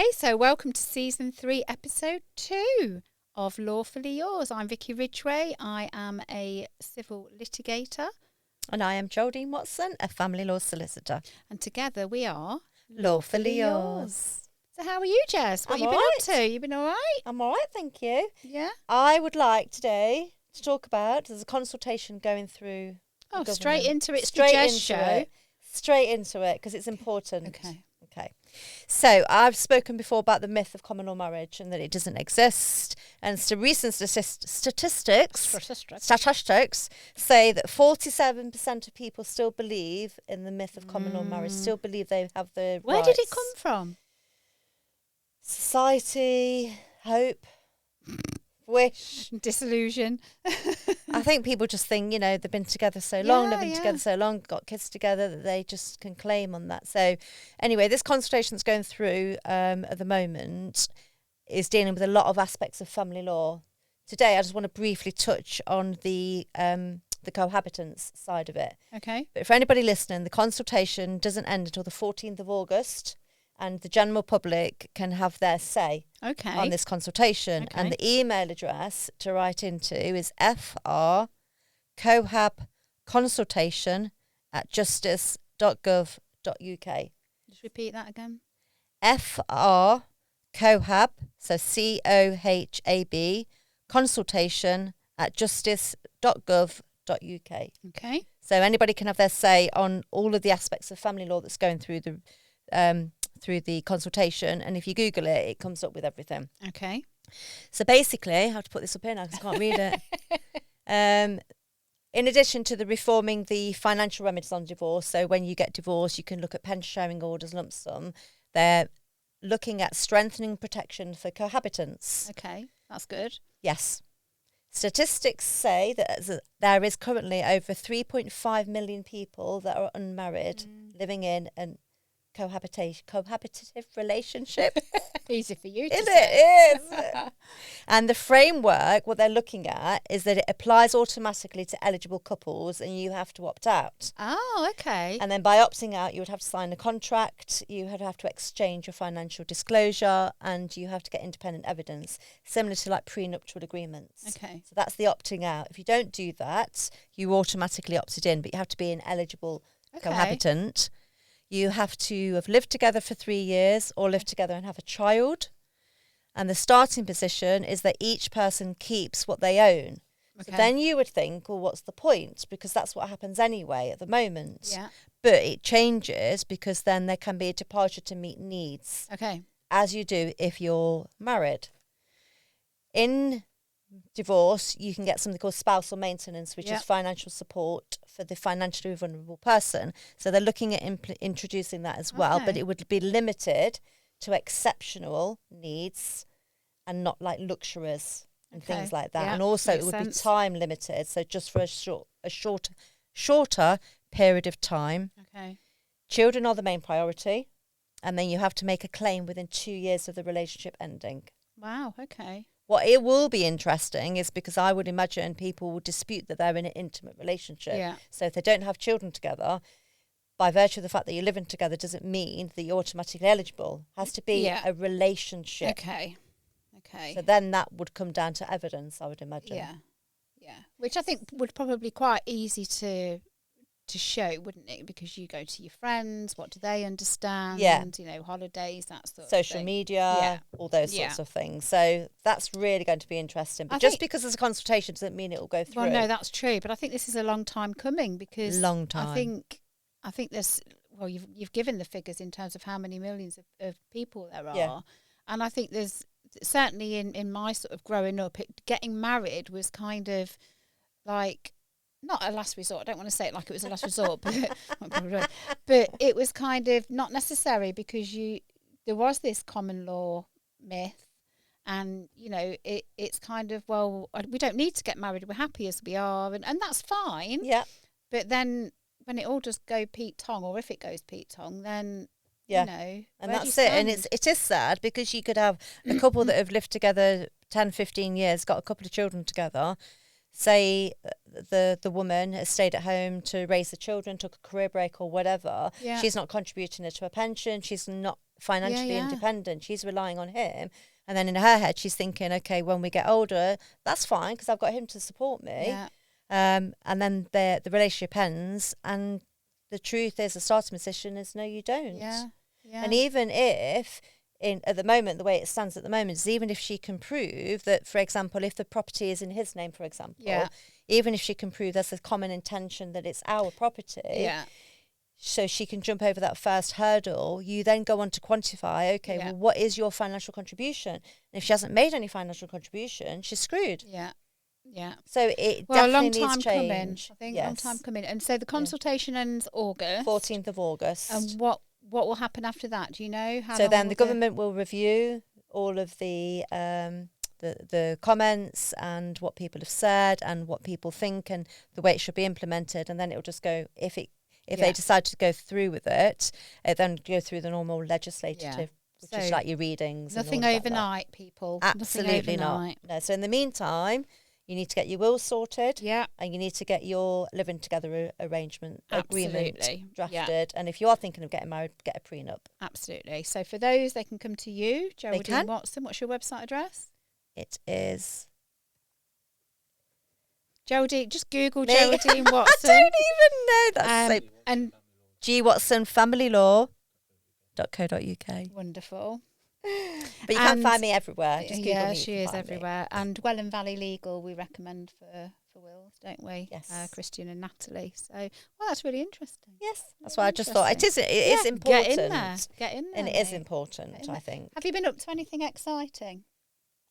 Hey, so welcome to season 3, episode 2 of Lawfully Yours. I'm Vickki Ridgway. I am a civil litigator. And I am Geraldine Watson, a family law solicitor. And together we are Lawfully Yours. So how are you, Jess? What I'm you been all up to? You been all right? I'm all right, thank you. Yeah? I would like today to talk about, there's a consultation going through Oh, the straight government. into it. It's the Jess show. Straight into it, because it's important. Okay. So I've spoken before about the myth of common law marriage and that it doesn't exist. And so recent statistics say that 47% of people still believe in the myth of common law marriage, still believe they have the Where rights. did it come from? Society, hope, wish. Disillusion. I think people just think, they've been together so long, Yeah. together so long, got kids together, that they just can claim on that. So anyway, this consultation that's going through at the moment is dealing with a lot of aspects of family law. Today, I just want to briefly touch on the cohabitants side of it. Okay. But for anybody listening, the consultation doesn't end until the 14th of August. And the general public can have their say on this consultation. Okay. And the email address to write into is frcohabconsultation@justice.gov.uk. Just repeat that again. frcohab, so COHAB, consultation@justice.gov.uk. Okay. So anybody can have their say on all of the aspects of family law that's going through the consultation, and if you Google it, it comes up with everything. Okay. So basically, I have to put this up here now because I can't read it. In addition to the reforming the financial remedies on divorce, so when you get divorced, you can look at pension sharing orders, lump sum. They're looking at strengthening protection for cohabitants. Okay, that's good. Yes. Statistics say that there is currently over 3.5 million people that are unmarried living in an cohabitative relationship. Easy for you to Is say. it? Is. And the framework, what they're looking at, is that it applies automatically to eligible couples and you have to opt out. Oh, okay. And then by opting out, you would have to sign a contract, you would have to exchange your financial disclosure, and you have to get independent evidence, similar to like prenuptial agreements. Okay. So that's the opting out. If you don't do that, you automatically opted in, but you have to be an eligible cohabitant. You have to have lived together for 3 years or live together and have a child. And the starting position is that each person keeps what they own. Okay. So then you would think, well, what's the point? Because that's what happens anyway at the moment. Yeah. But it changes because then there can be a departure to meet needs. Okay. As you do if you're married. In divorce, you can get something called spousal maintenance, which is financial support for the financially vulnerable person. So they're looking at introducing that as well, but it would be limited to exceptional needs and not like luxuries and things like that. And also it would be time limited, so just for a shorter period of time. Okay. Children are the main priority, and then you have to make a claim within 2 years of the relationship ending. Wow, okay. What it will be interesting is because I would imagine people will dispute that they're in an intimate relationship. Yeah. So if they don't have children together, by virtue of the fact that you're living together doesn't mean that you're automatically eligible. It has to be a relationship. Okay. So then that would come down to evidence, I would imagine. Yeah. Which I think would probably be quite easy to show, wouldn't it? Because you go to your friends, what do they understand? Yeah. Holidays, that sort of Social thing. media, all those sorts of things. So that's really going to be interesting. But just because there's a consultation doesn't mean it will go through. Well, no, that's true. But I think this is a long time coming because long time. I think there's, well, you've given the figures in terms of how many millions of people there are. Yeah. And I think there's certainly in my sort of growing up, getting married was kind of like, not a last resort. I don't want to say it like it was a last resort, but it was kind of not necessary because there was this common law myth, and it's kind of, well, we don't need to get married. We're happy as we are, and that's fine. Yeah. But then when it all just go Pete Tong, or if it goes Pete Tong, then and that's it. And it is sad because you could have a couple that have lived together 10, 15 years, got a couple of children together. say the woman has stayed at home to raise the children, took a career break or whatever, she's not contributing to a pension, she's not financially independent, she's relying on him. And then in her head, she's thinking, okay, when we get older, that's fine because I've got him to support me. Yeah. And then the relationship ends. And the truth is, the starting position is no, you don't. Yeah. Yeah. And even if, at the moment, the way it stands at the moment, is even if she can prove that, for example, if the property is in his name, for example, even if she can prove there's a common intention that it's our property, so she can jump over that first hurdle, you then go on to quantify, okay, well, what is your financial contribution? And if she hasn't made any financial contribution, she's screwed. Yeah. Yeah. So it a definitely long needs time change. coming. I think long time coming. And so the consultation ends August. 14th of August. And what will happen after that? Do you know? So then the government will review all of the comments and what people have said and what people think and the way it should be implemented, and then it will just go, if they decide to go through with it then go through the normal legislative, which is like your readings. Nothing overnight, people. Absolutely not. No. So in the meantime, you need to get your will sorted. Yeah. And you need to get your living together agreement agreement drafted. Yeah. And if you are thinking of getting married, get a prenup. Absolutely. So for those, they can come to you, Geraldine Watson. What's your website address? It is Geraldine. Just Google Geraldine Watson. I don't even know. That's and G Watson familylaw.co.uk. Wonderful. But you can find me everywhere. Just Google me, she is everywhere. And Welland Valley Legal, we recommend for wills, don't we? Yes. Christian and Natalie. So, well, that's really interesting. Yes, that's why I just thought it is important. Get in there. And it is important, I think. Have you been up to anything exciting?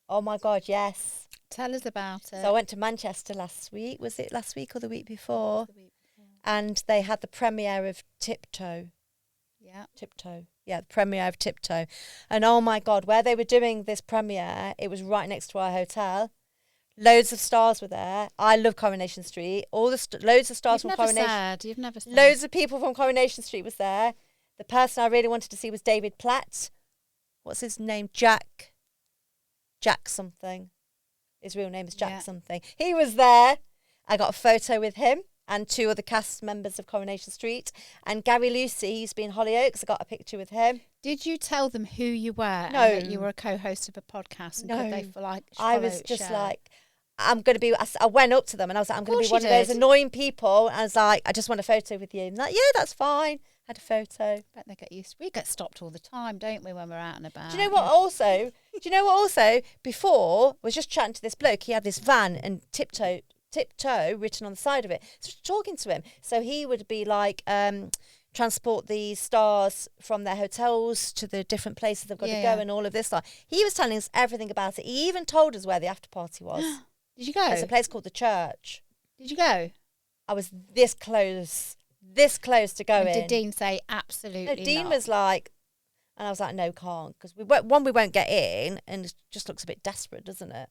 Oh my God, yes. Tell us about it. So I went to Manchester last week. Was it last week or the week before? And they had the premiere of Tiptoe. Yeah. Tiptoe. Yeah, the premiere of Tiptoe. And oh my God, where they were doing this premiere, it was right next to our hotel. Loads of stars were there. I love Coronation Street. Loads of stars from Coronation. You've never said. Loads of people from Coronation Street was there. The person I really wanted to see was David Platt. What's his name? Jack something. His real name is Jack something. He was there. I got a photo with him and two other cast members of Coronation Street. And Gary Lucy, who's been Hollyoaks, I got a picture with him. Did you tell them who you were? No. And that you were a co-host of a podcast? And no. Could they I was just like, I'm going to be, I went up to them and I was like, I'm going to be one of those annoying people. And I was like, I just want a photo with you. And like, yeah, that's fine. Had a photo. Bet they get used. We get stopped all the time, don't we, when we're out and about? Do you know what also? Before, I was just chatting to this bloke. He had this van and Tiptoe written on the side of it. So talking to him. So he would be like, transport the stars from their hotels to the different places they've got to go and all of this stuff. He was telling us everything about it. He even told us where the after party was. Did you go? It's a place called the Church. Did you go? I was this close to going. And did Dean say absolutely no, Dean not? was like, and I was like, no, can't, because we won't get in, and it just looks a bit desperate, doesn't it?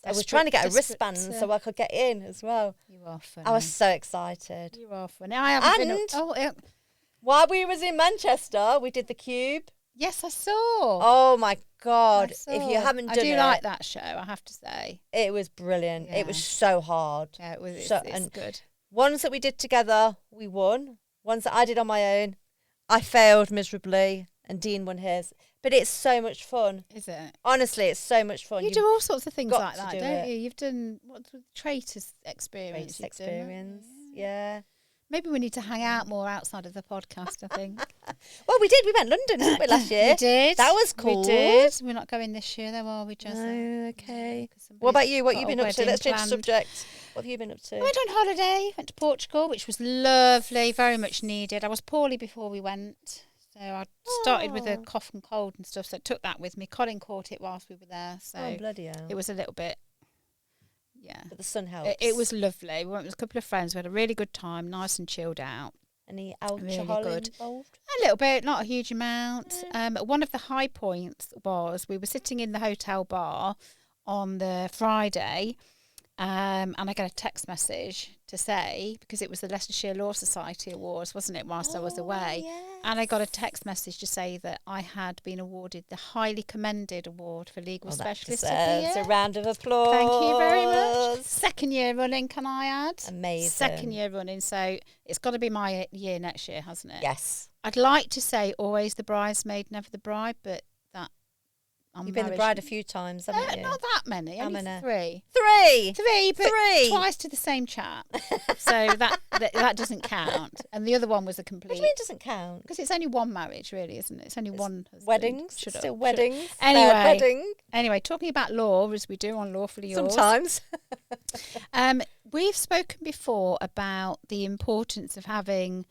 I was trying to get a wristband so I could get in as well. You are funny. I was so excited. You are funny. I haven't been while we was in Manchester, we did the Cube. Yes, I saw. Oh my God! If you haven't done it, I do like that show. I have to say, it was brilliant. Yeah. It was so hard. Yeah, it was. It's good. Ones that we did together, we won. Ones that I did on my own, I failed miserably, and Dean won his. But it's so much fun. Is it? Honestly, it's so much fun. You do all sorts of things like that, don't you? You've done what's the Traitors experience? Yeah. Maybe we need to hang out more outside of the podcast, I think. Well, we did. We went to London, didn't we, last year? We did. That was cool. We did. We're not going this year, though, are we, Jess? Oh, okay. What about you? What have you been up to? Let's change the subject. What have you been up to? I went on holiday. Went to Portugal, which was lovely, very much needed. I was poorly before we went. So I started with a cough and cold and stuff, so I took that with me. Colin caught it whilst we were there. So bloody hell. It was a little bit... Yeah. But the sun helps. It was lovely. We went with a couple of friends. We had a really good time, nice and chilled out. Any alcohol involved? A little bit, not a huge amount. One of the high points was we were sitting in the hotel bar on the Friday, and I got a text message to say, because it was the Leicestershire Law Society Awards, wasn't it, whilst I was away. Yes. And I got a text message to say that I had been awarded the highly commended award for Legal Specialist of the deserves Year. a round of applause. Thank you very much. Second year running, can I add? Amazing. Second year running. So it's got to be my year next year, hasn't it? Yes. I'd like to say always the bridesmaid, never the bride, but that... You've been the bride a few times, haven't you? Not that many, only three. Three, but twice to the same chap. So that doesn't count. And the other one was a complete... What do you mean it doesn't count? Because it's only one marriage, really, isn't it? It's only one husband. Weddings? Still weddings? Anyway, talking about law, as we do on Lawfully Yours. Sometimes. We've spoken before about the importance of having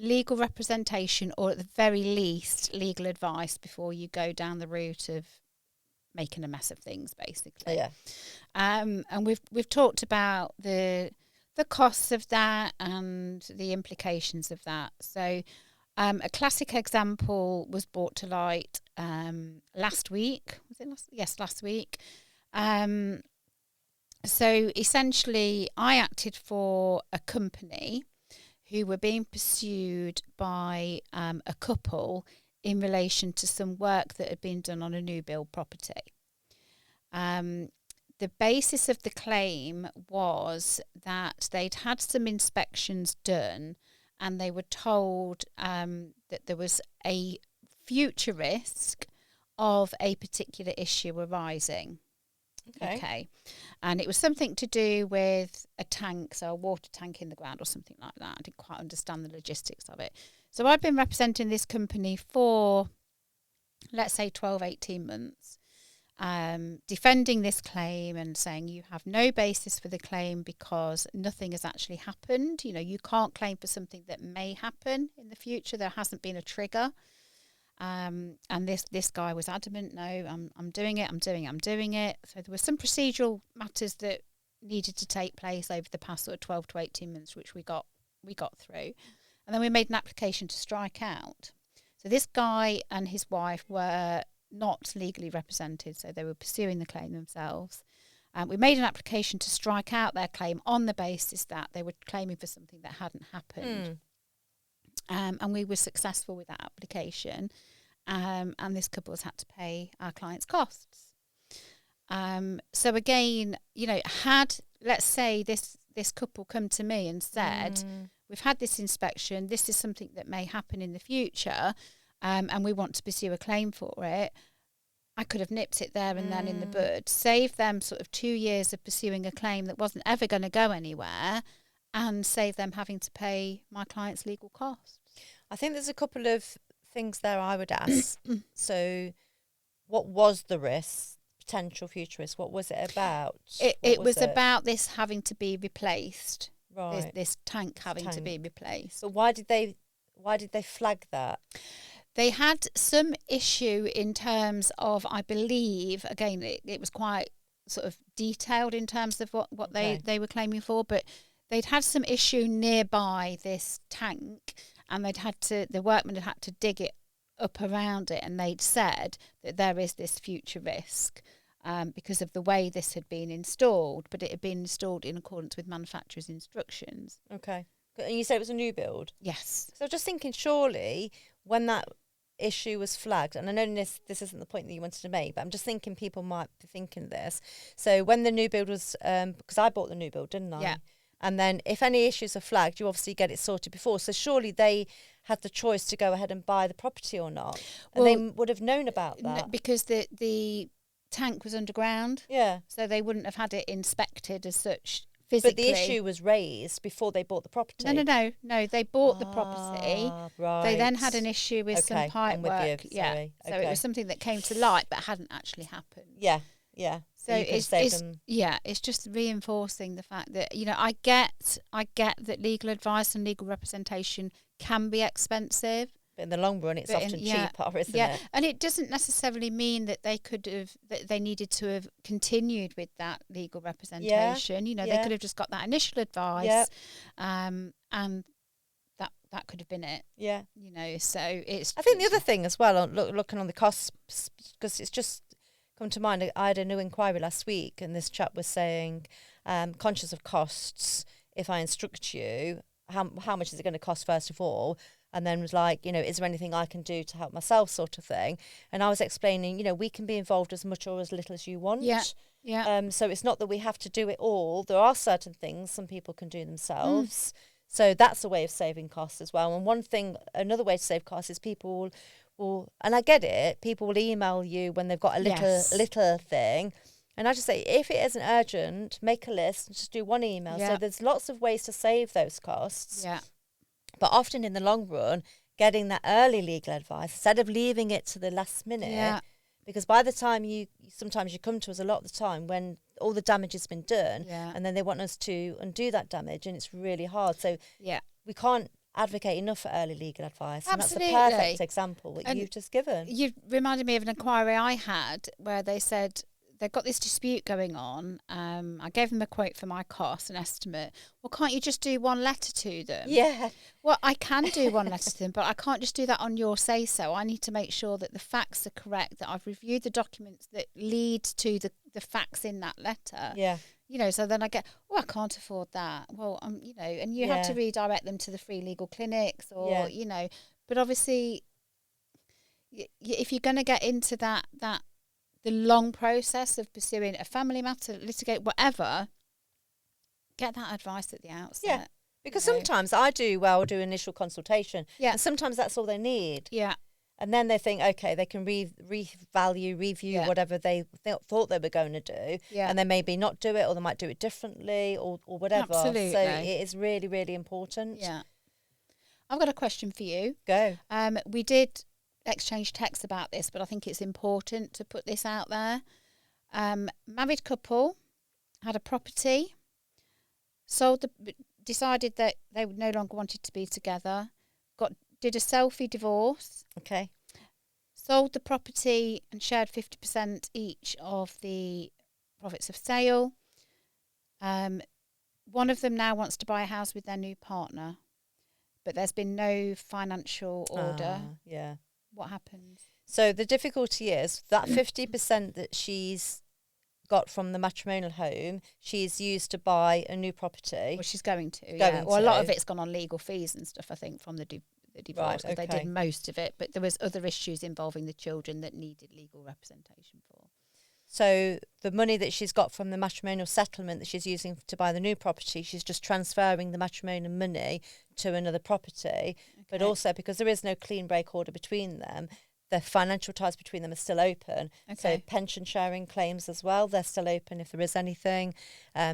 legal representation, or at the very least legal advice, before you go down the route of making a mess of things, basically. Yeah. And we've talked about the costs of that and the implications of that. So a classic example was brought to light last week. Was it last? Yes, last week. So essentially, I acted for a company who were being pursued by a couple in relation to some work that had been done on a new build property. The basis of the claim was that they'd had some inspections done, and they were told that there was a future risk of a particular issue arising. Okay. And it was something to do with a tank, so a water tank in the ground or something like that. I didn't quite understand the logistics of it. So I've been representing this company for, let's say, 12, 18 months, defending this claim and saying you have no basis for the claim because nothing has actually happened. You know, you can't claim for something that may happen in the future. There hasn't been a trigger. And this guy was adamant, no, I'm doing it. So there were some procedural matters that needed to take place over the past sort of 12 to 18 months, which we got through. And then we made an application to strike out. So this guy and his wife were not legally represented, so they were pursuing the claim themselves. We made an application to strike out their claim on the basis that they were claiming for something that hadn't happened. And we were successful with that application. And this couple has had to pay our client's costs. So again, you know, had, let's say, this couple come to me and said, we've had this inspection, this is something that may happen in the future, and we want to pursue a claim for it, I could have nipped it there and then in the bud, saved them sort of 2 years of pursuing a claim that wasn't ever going to go anywhere, and save them having to pay my client's legal costs. I think there's a couple of things there I would ask. So what was the risk, potential future risk? What was it about? It was about this having to be replaced. Right. This tank having to be replaced. But why did they flag that? They had some issue in terms of, I believe, again, it was quite sort of detailed in terms of what they were claiming for, but they'd had some issue nearby this tank, and the workmen had to dig it up around it, and they'd said that there is this future risk because of the way this had been installed, but it had been installed in accordance with manufacturer's instructions. Okay. And you said it was a new build? Yes. So I was just thinking, surely, when that issue was flagged, and I know this isn't the point that you wanted to make, but I'm just thinking people might be thinking this. So when the new build was, because I bought the new build, didn't I? Yeah. And then if any issues are flagged, you obviously get it sorted before. So surely they had the choice to go ahead and buy the property or not. And they would have known about that. Because the tank was underground. Yeah. So they wouldn't have had it inspected as such physically. But the issue was raised before they bought the property. No. They bought the property. Right. They then had an issue with some pipe I'm with work. you. Yeah. Sorry. So it was something that came to light but hadn't actually happened. Yeah. So it's just reinforcing the fact that, you know, I get that legal advice and legal representation can be expensive. But in the long run, it's often cheaper, isn't it? And it doesn't necessarily mean that they needed to have continued with that legal representation. You know, they could have just got that initial advice, and that could have been it. Yeah. You know, so it's... I think the other thing as well, looking on the costs, because it's just come to mind, I had a new inquiry last week, and this chap was saying, conscious of costs, if I instruct you, how much is it going to cost first of all? And then was like, is there anything I can do to help myself, sort of thing. And I was explaining, we can be involved as much or as little as you want. Yeah. So it's not that we have to do it all. There are certain things some people can do themselves. So that's a way of saving costs as well. And another way to save costs is people will, and I get it, people will email you when they've got a little thing. And I just say, if it isn't urgent, make a list and just do one email. Yeah. So there's lots of ways to save those costs. Yeah. But often in the long run, getting that early legal advice instead of leaving it to the last minute, because by the time sometimes you come to us a lot of the time when all the damage has been done, and then they want us to undo that damage, and it's really hard. So we can't advocate enough for early legal advice. Absolutely. And that's a perfect example that you've just given. You reminded me of an inquiry I had where they said they've got this dispute going on. I gave them a quote for my cost, an estimate. Well, can't you just do one letter to them? Yeah. Well, I can do one letter to them, but I can't just do that on your say-so. I need to make sure that the facts are correct, that I've reviewed the documents that lead to the facts in that letter. Yeah. So then I get, I can't afford that. Well, and you have to redirect them to the free legal clinics or, but obviously if you're going to get into that the long process of pursuing a family matter, litigate, whatever, get that advice at the outset. Yeah, because sometimes I do initial consultation. Yeah. And sometimes that's all they need. Yeah. And then they think, okay, they can review whatever they thought they were going to do. Yeah. And they maybe not do it, or they might do it differently or whatever. Absolutely. So it is really, really important. Yeah. I've got a question for you. Go. We did exchange texts about this, but I think it's important to put this out there. Married couple had a property, decided that they no longer wanted to be together, did a selfie divorce. Okay. Sold the property and shared 50% each of the profits of sale. One of them now wants to buy a house with their new partner, but there's been no financial order. Yeah. What happens? So the difficulty is that 50% that she's got from the matrimonial home, she's used to buy a new property. Well, she's going to. A lot of it's gone on legal fees and stuff, I think, from the divorce. Right, okay. They did most of it, but there was other issues involving the children that needed legal representation for. So the money that she's got from the matrimonial settlement that she's using to buy the new property, she's just transferring the matrimonial money to another property. Okay. But also, because there is no clean break order between them, the financial ties between them are still open. Okay. So pension sharing claims as well, they're still open if there is anything.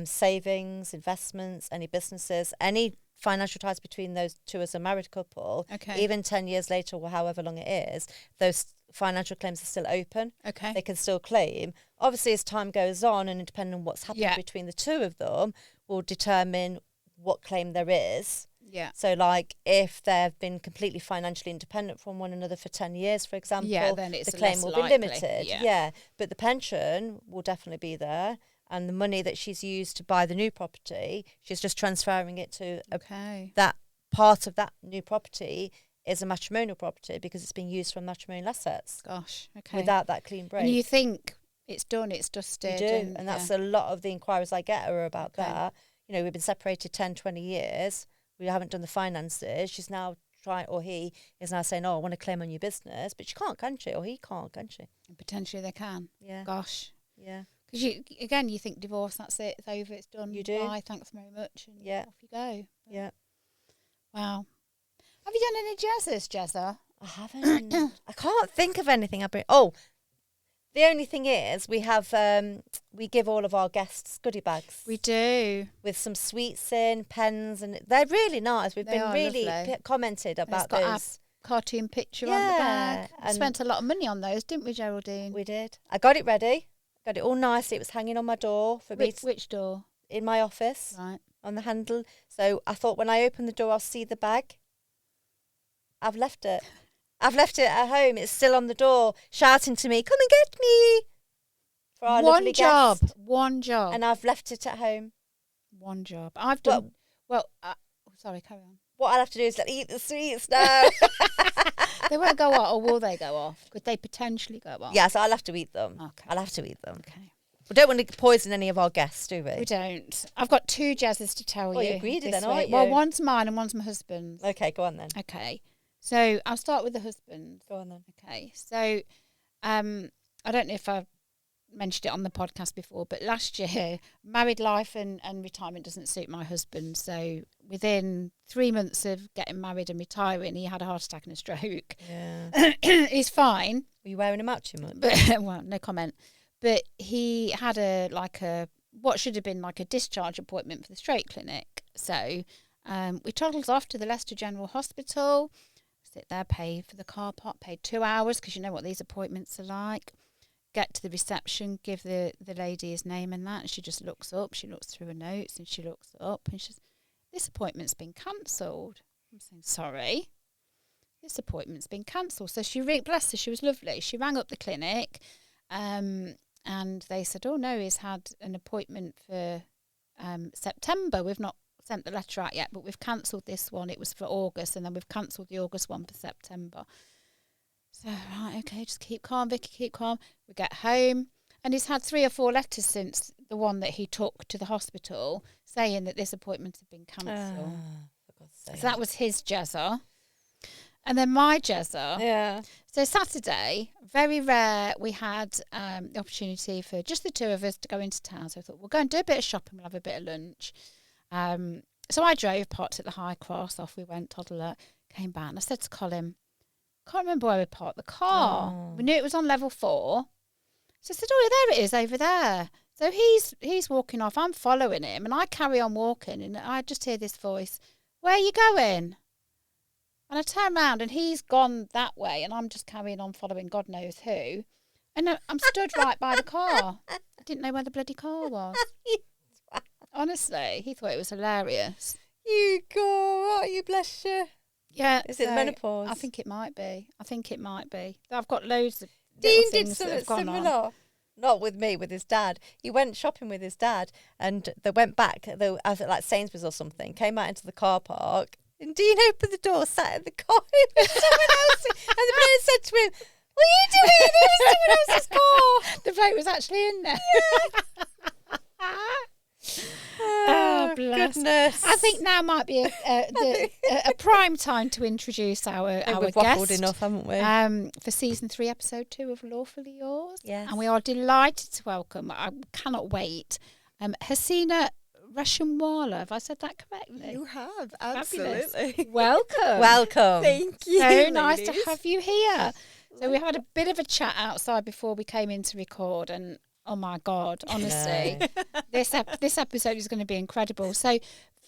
Savings, investments, any businesses, any financial ties between those two as a married couple, even 10 years later or however long it is, those financial claims are still open. Okay. They can still claim. Obviously, as time goes on and depending on what's happened between the two of them, will determine what claim there is. Yeah. So, like, if they've been completely financially independent from one another for 10 years, for example, then the claim will be limited. Yeah. But the pension will definitely be there. And the money that she's used to buy the new property, she's just transferring it to that part of that new property is a matrimonial property because it's being used for matrimonial assets. Gosh, okay. Without that clean break. And you think it's done, it's dusted. You do, and that's a lot of the inquiries I get are about that. We've been separated 10, 20 years. We haven't done the finances. She's now he is now saying, I want to claim on your business. But she can't, can she? Or he can't, can she? And potentially they can. Yeah. Gosh. Yeah. Because you think divorce, that's it, it's over, it's done. You do. Bye, thanks very much. And off you go. Yeah. Wow. Have you done any jazzers, Jazza? I haven't. I can't think of anything. The only thing is we have, we give all of our guests goodie bags. We do. With some sweets in, pens, and they're really nice. We've been really commented about those. Cartoon picture on the bag. We spent a lot of money on those, didn't we, Geraldine? We did. I got it ready. Got it all nice. It was hanging on my door for me. Which door? In my office. Right. On the handle. So I thought when I open the door, I'll see the bag. I've left it. I've left it at home. It's still on the door, shouting to me, "Come and get me!" For our lovely guest. One job. And I've left it at home. One job. I've done. Sorry, carry on. What I'll have to do is eat the sweets now. They won't go off, or will they go off? Could they potentially go off? Yes, I'll have to eat them. Okay. I'll have to eat them. Okay. We don't want to poison any of our guests, do we? We don't. I've got 2 jazzes to tell you. You're greedy then, week. aren't you? Well, one's mine and one's my husband's. Okay, go on then. Okay. So I'll start with the husband. Go on then. Okay. So I don't know if I've mentioned it on the podcast before, but last year, married life and retirement doesn't suit my husband. So within 3 months of getting married and retiring, he had a heart attack and a stroke. Yeah. He's fine. Were you wearing a match too much? But, well, no comment. But he had what should have been like a discharge appointment for the stroke clinic. So we toddled off to the Leicester General Hospital, sit there, pay for the car park, paid 2 hours because you know what these appointments are like. Get to the reception, give the lady his name and that, and she just looks up, she looks through her notes and she looks up and she says, this appointment's been cancelled. I'm saying, sorry, this appointment's been cancelled. So bless her, she was lovely. She rang up the clinic and they said, oh no, he's had an appointment for September. We've not sent the letter out yet, but we've cancelled this one. It was for August, and then we've cancelled the August one for September. So, right, okay, just keep calm, Vicky, keep calm. We get home, and he's had 3 or 4 letters since the one that he took to the hospital saying that this appointment had been cancelled. For God's sake. So that was his jezza. And then my jezza. Yeah. So Saturday, very rare, we had the opportunity for just the 2 of us to go into town. So I thought, we'll go and do a bit of shopping, we'll have a bit of lunch. So I drove, parked at the High Cross, off we went, toddler, came back, and I said to Colin, can't remember where we parked the car. Oh. We knew it was on level 4. So I said, oh, there it is over there. So he's walking off. I'm following him, and I carry on walking, and I just hear this voice, where are you going? And I turn around, and he's gone that way, and I'm just carrying on following God knows who. And I'm stood right by the car. I didn't know where the bloody car was. Honestly, he thought it was hilarious. You go, you bless you. Yeah. Is it menopause? I think it might be. I've got loads of Dean things did something that have gone similar. on. Not with me, with his dad. He went shopping with his dad, and they went back. They were at like Sainsbury's or something. Came out into the car park, and Dean opened the door, sat in the car with someone else, and the bloke said to him, "What are you doing? It was someone else's car." The bloke was actually in there. Oh, bless. Goodness. I think now might be a prime time to introduce our we've guest. waffled enough, haven't we? For season 3, episode 2 of Lawfully Yours. Yes. And we are delighted to welcome, I cannot wait, Hasina Reshamwalla. Have I said that correctly? You have, Fabulous. absolutely. Welcome. Welcome. Thank you. So nice to ladies. have you here. So we had a bit of a chat outside before we came in to record, and oh my God, honestly, this episode is going to be incredible. So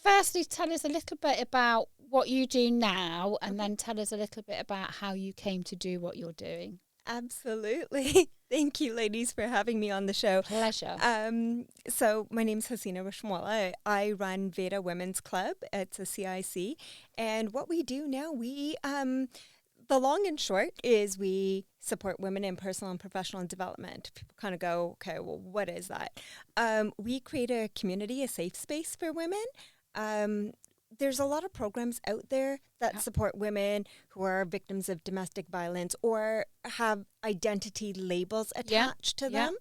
firstly, tell us a little bit about what you do now, and then tell us a little bit about how you came to do what you're doing. Absolutely. Thank you, ladies, for having me on the show. Pleasure. So my name's Hasina Reshamwalla. I run Veda Women's Club. It's a CIC. And what we do now, the long and short is we support women in personal and professional development. People kind of go, okay, well, what is that? We create a community, a safe space for women. There's a lot of programs out there that support women who are victims of domestic violence or have identity labels attached to them.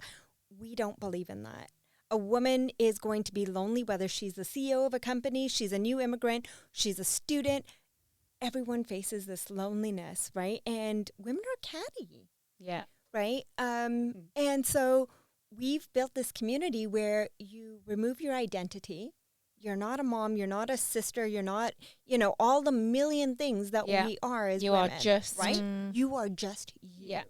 We don't believe in that. A woman is going to be lonely, whether she's the CEO of a company, she's a new immigrant, she's a student. Everyone faces this loneliness, right? And women are catty. Yeah. Right? And so we've built this community where you remove your identity. You're not a mom, you're not a sister, you're not, all the million things that we are as women. You are just. Right? You are just you. Yeah.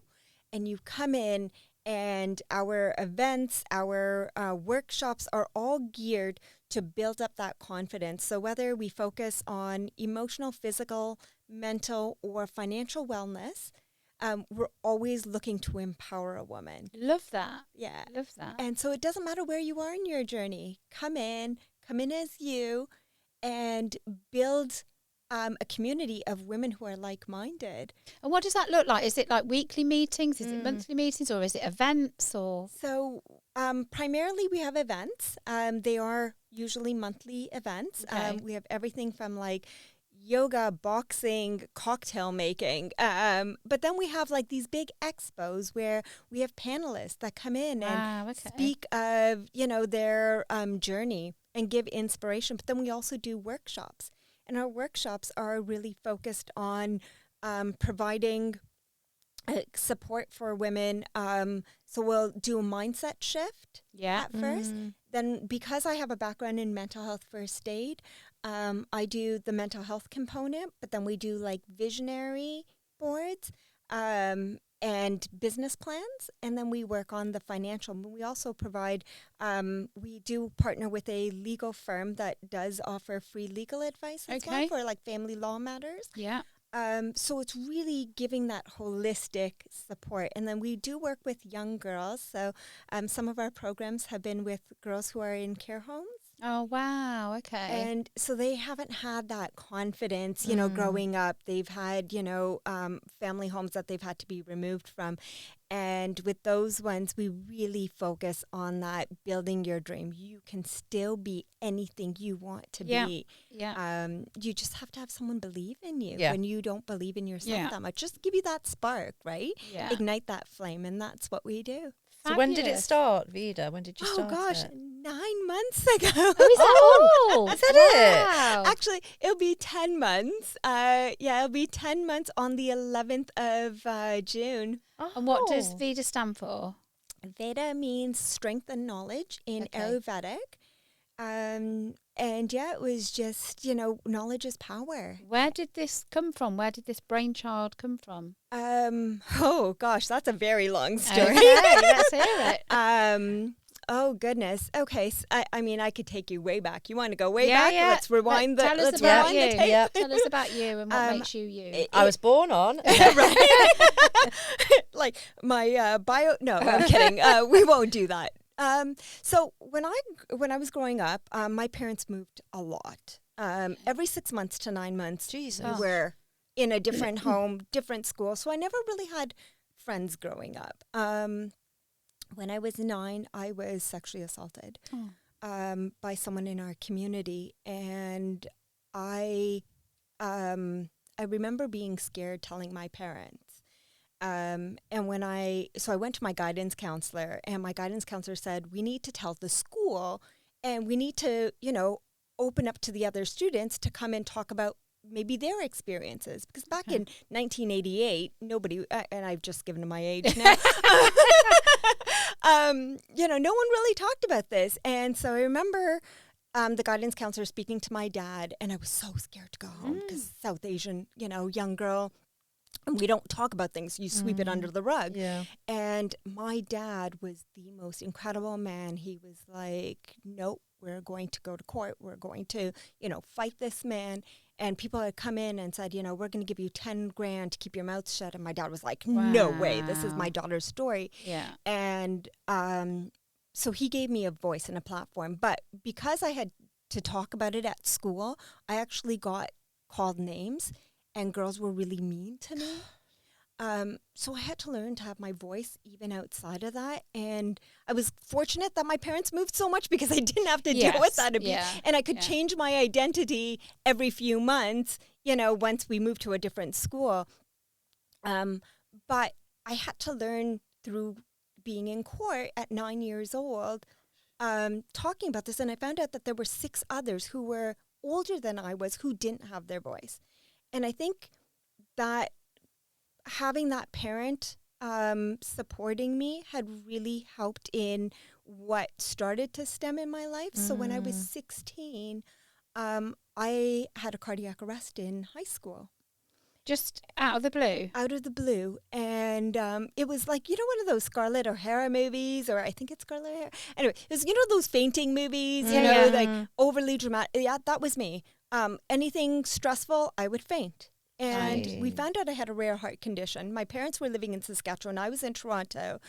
And you come in, and our events, our workshops are all geared to build up that confidence. So whether we focus on emotional, physical, mental, or financial wellness, we're always looking to empower a woman. Love that. Yeah. Love that. And so it doesn't matter where you are in your journey. Come in as you, and build a community of women who are like-minded. And what does that look like? Is it like weekly meetings? Is it monthly meetings, or is it events? Or So primarily we have events. They are usually monthly events. Okay. We have everything from yoga, boxing, cocktail making. But then we have like these big expos where we have panelists that come in and speak of, their journey and give inspiration. But then we also do workshops. And our workshops are really focused on providing support for women. So we'll do a mindset shift at first. Then because I have a background in mental health first aid, I do the mental health component, but then we do like visionary boards and business plans, and then we work on the financial. We also provide, we do partner with a legal firm that does offer free legal advice as well for like family law matters. Yeah. So it's really giving that holistic support. And then we do work with young girls. So some of our programs have been with girls who are in care homes. Oh, wow. Okay. And so they haven't had that confidence, growing up. They've had, family homes that they've had to be removed from. And with those ones, we really focus on that building your dream. You can still be anything you want to be. Yeah. You just have to have someone believe in you when you don't believe in yourself that much. Just give you that spark, right? Yeah. Ignite that flame. And that's what we do. So when did it start, Vida? When did you start? Oh gosh, it? 9 months ago. Oh, is that all? Is that Wow. Actually, it'll be 10 months. It'll be 10 months on the 11th of June. And what does Vida stand for? Veda means strength and knowledge in Ayurvedic. And it was just, knowledge is power. Where did this come from? Where did this brainchild come from? Oh gosh, that's a very long story. Okay, let's hear it. Oh goodness. Okay, so, I could take you way back. You want to go way back? Let's rewind Tell us the about you. tape. Tell us about you and what makes you you. I was born on. Right. Like my bio. No, I'm kidding. We won't do that. So when I was growing up, my parents moved a lot. Every 6 months to 9 months, we were in a different home, different school. So I never really had friends growing up. When I was 9, I was sexually assaulted by someone in our community, and I remember being scared telling my parents. And I went to my guidance counselor, and my guidance counselor said, we need to tell the school, and we need to, open up to the other students to come and talk about maybe their experiences. Because back in 1988, nobody, and I've just given my age now, no one really talked about this. And so I remember the guidance counselor speaking to my dad, and I was so scared to go home because South Asian, young girl. We don't talk about things. You sweep it under the rug. Yeah. And my dad was the most incredible man. He was like, nope, we're going to go to court. We're going to, fight this man. And people had come in and said, we're going to give you 10 grand to keep your mouth shut. And my dad was like, no way. This is my daughter's story. Yeah. And so he gave me a voice and a platform. But because I had to talk about it at school, I actually got called names. And girls were really mean to me. So I had to learn to have my voice even outside of that. And I was fortunate that my parents moved so much because I didn't have to deal with that abuse. Yeah, and I could change my identity every few months, once we moved to a different school. But I had to learn through being in court at 9 years old, talking about this. And I found out that there were 6 others who were older than I was who didn't have their voice. And I think that having that parent supporting me had really helped in what started to stem in my life. So when I was 16, I had a cardiac arrest in high school. Just out of the blue? Out of the blue. And it was like, one of those Scarlett O'Hara movies, or I think it's Scarlett O'Hara. Anyway, it was, those fainting movies, like overly dramatic. Yeah, that was me. Anything stressful, I would faint. And we found out I had a rare heart condition. My parents were living in Saskatchewan. I was in Toronto.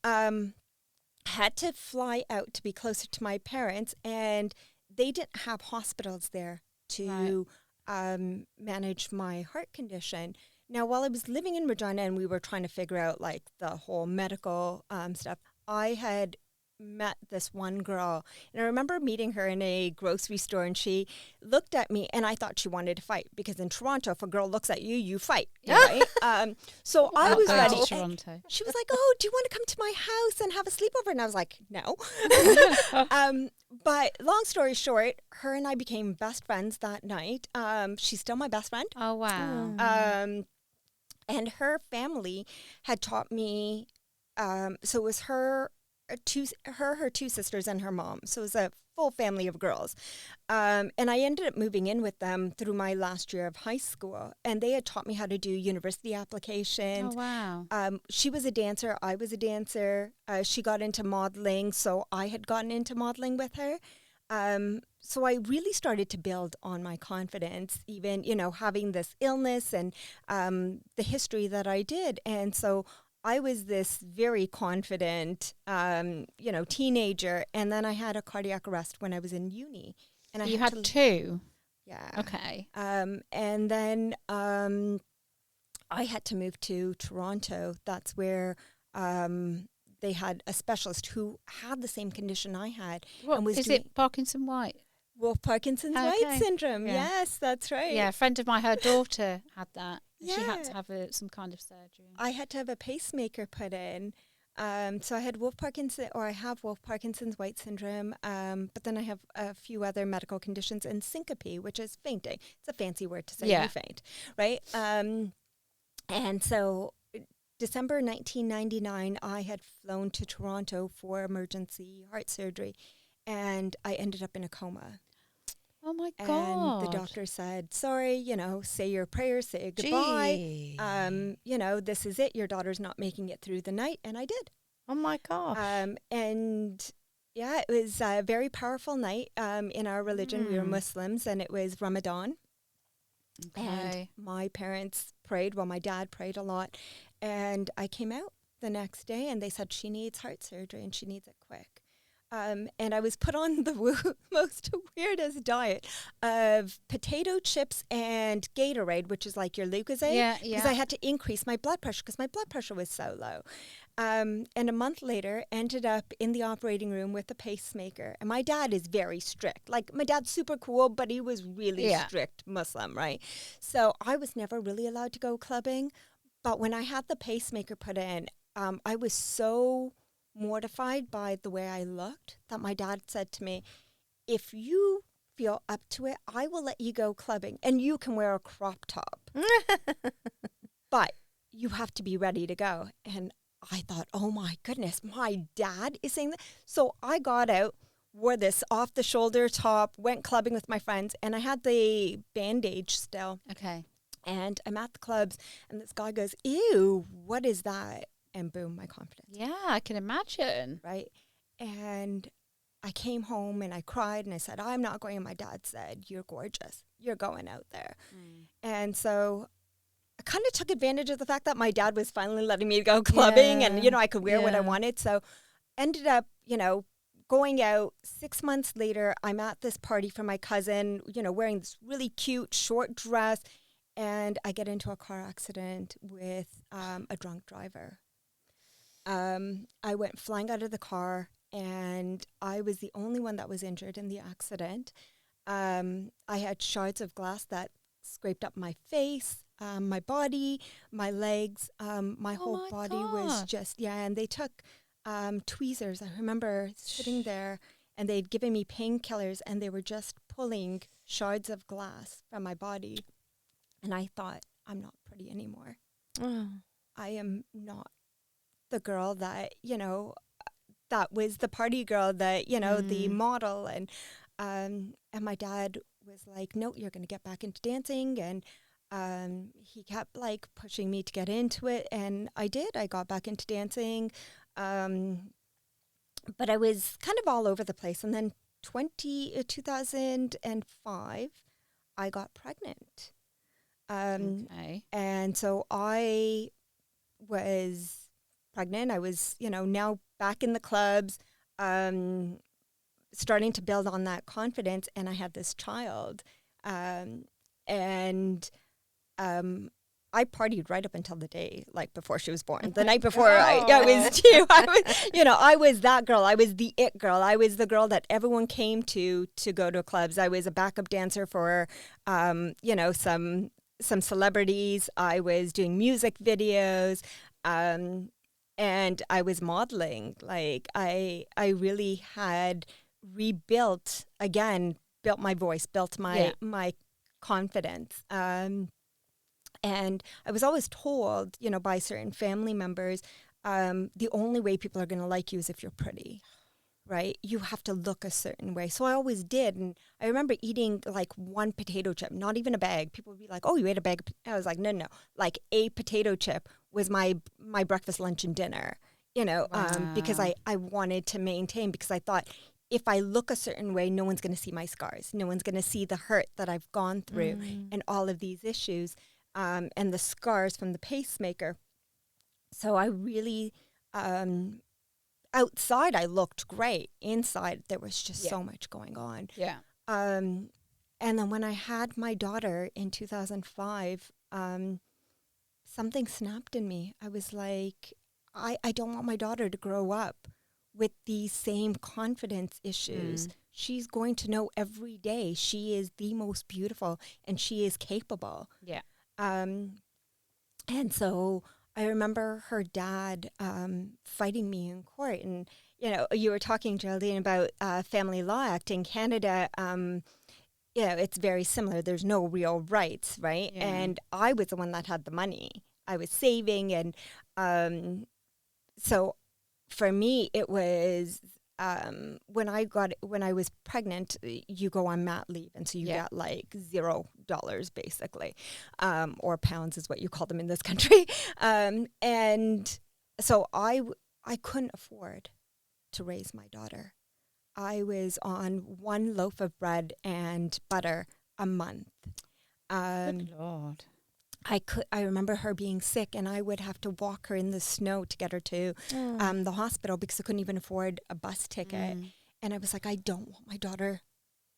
Had to fly out to be closer to my parents, and they didn't have hospitals there to manage my heart condition. Now, while I was living in Regina and we were trying to figure out like the whole medical stuff, I had met this one girl, and I remember meeting her in a grocery store, and she looked at me, and I thought she wanted to fight, because in Toronto, if a girl looks at you, you fight, right? So I was Not ready. going to Toronto. She was like, "Oh, do you want to come to my house and have a sleepover?" And I was like, "No." But long story short, her and I became best friends that night. She's still my best friend. Oh, wow. And her family had taught me. So it was her two sisters and her mom. So it was a full family of girls. And I ended up moving in with them through my last year of high school. And they had taught me how to do university applications. Oh, wow. She was a dancer. I was a dancer. She got into modeling. So I had gotten into modeling with her. So I really started to build on my confidence, even, having this illness and the history that I did. And so I was this very confident, teenager. And then I had a cardiac arrest when I was in uni. And You had two? Yeah. Okay. And then I had to move to Toronto. That's where they had a specialist who had the same condition I had. What, and was is it Parkinson White? Parkinson's White syndrome. Yeah. Yes, that's right. Yeah, a friend of mine, her daughter had that. Yeah. She had to have some kind of surgery. I had to have a pacemaker put in. So I had I have Wolff Parkinson's White syndrome, but then I have a few other medical conditions, and syncope, which is fainting. It's a fancy word to say you faint, right? And so December 1999, I had flown to Toronto for emergency heart surgery, and I ended up in a coma. Oh, my God. And the doctor said, sorry, say your prayers, say goodbye. This is it. Your daughter's not making it through the night. And I did. Oh, my gosh. And yeah, it was a very powerful night in our religion. We were Muslims, and it was Ramadan. Okay. And my parents prayed. Well, my dad prayed a lot. And I came out the next day, and they said she needs heart surgery, and she needs it quick. And I was put on the most weirdest diet of potato chips and Gatorade, which is like your Lucozade. Yeah. Because I had to increase my blood pressure because my blood pressure was so low. And a month later, ended up in the operating room with a pacemaker. And my dad is very strict. Like, my dad's super cool, but he was really strict Muslim, right? So I was never really allowed to go clubbing. But when I had the pacemaker put in, I was so mortified by the way I looked that my dad said to me, if you feel up to it, I will let you go clubbing, and you can wear a crop top. But you have to be ready to go. And I thought, oh my goodness, my dad is saying that. So I got out, wore this off the shoulder top, went clubbing with my friends, and I had the bandage still. Okay. And I'm at the clubs, and this guy goes, ew, what is that? And boom, my confidence. Yeah, I can imagine. Right. And I came home and I cried and I said, I'm not going. And my dad said, you're gorgeous. You're going out there. And so I kind of took advantage of the fact that my dad was finally letting me go clubbing and, I could wear what I wanted. So ended up, going out. 6 months later, I'm at this party for my cousin, wearing this really cute short dress. And I get into a car accident with a drunk driver. I went flying out of the car, and I was the only one that was injured in the accident. I had shards of glass that scraped up my face, my body, my legs. My whole body was just, and they took tweezers. I remember sitting there, and they'd given me painkillers, and they were just pulling shards of glass from my body. And I thought, I'm not pretty anymore. I am not the girl that, that was the party girl that, the model. And my dad was like, no, you're going to get back into dancing. And he kept like pushing me to get into it. And I did. I got back into dancing. But I was kind of all over the place. And then 2005, I got pregnant. And so I was pregnant. I was, now back in the clubs, starting to build on that confidence. And I had this child. I I partied right up until the day, like, before she was born. The night before I was due, I was that girl. I was the it girl. I was the girl that everyone came to go to clubs. I was a backup dancer for, some celebrities. I was doing music videos, and I was modeling. Like, I really had rebuilt again, built my voice, built my confidence. And I was always told, by certain family members, the only way people are going to like you is if you're pretty, right? You have to look a certain way. So I always did. And I remember eating like one potato chip, not even a bag. People would be like, oh, you ate a bag. I was like, no. Like a potato chip was my breakfast, lunch, and dinner, because I wanted to maintain, because I thought, if I look a certain way, no one's going to see my scars. No one's going to see the hurt that I've gone through and all of these issues. And the scars from the pacemaker. So I really, outside I looked great. Inside there was just so much going on. Yeah. And then when I had my daughter in 2005, something snapped in me. I was like, I don't want my daughter to grow up with these same confidence issues. She's going to know every day she is the most beautiful and she is capable. Yeah. And so I remember her dad fighting me in court. And, you were talking, Geraldine, about Family Law Act in Canada. It's very similar. There's no real rights, right? Yeah. And I was the one that had the money. I was saving. And so for me, it was... when I was pregnant, you go on mat leave, and so you get like $0 basically, or pounds is what you call them in this country. And so I couldn't afford to raise my daughter. I was on one loaf of bread and butter a month. Good Lord. I remember her being sick, and I would have to walk her in the snow to get her to the hospital, because I couldn't even afford a bus ticket. And I was like, I don't want my daughter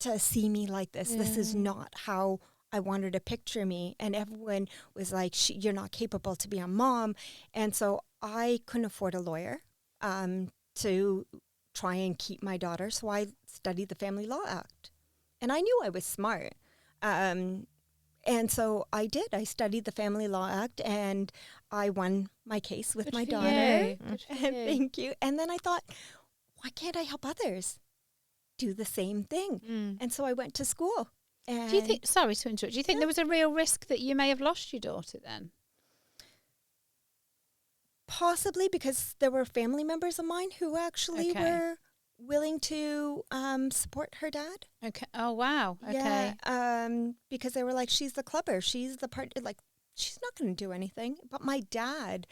to see me like this. This is not how I wanted to picture me. And everyone was like, you're not capable to be a mom. And so I couldn't afford a lawyer to try and keep my daughter. So I studied the Family Law Act. And I knew I was smart. And so I did. I studied the Family Law Act, and I won my case with my daughter. Thank you. And then I thought, why can't I help others do the same thing? And so I went to school. And Do you think, sorry to interrupt, do you think there was a real risk that you may have lost your daughter then? Possibly, because there were family members of mine who actually were willing to support her dad. Okay. Oh, wow. Okay. Yeah, because they were like, she's the clubber. She's the part, like, she's not going to do anything. But my dad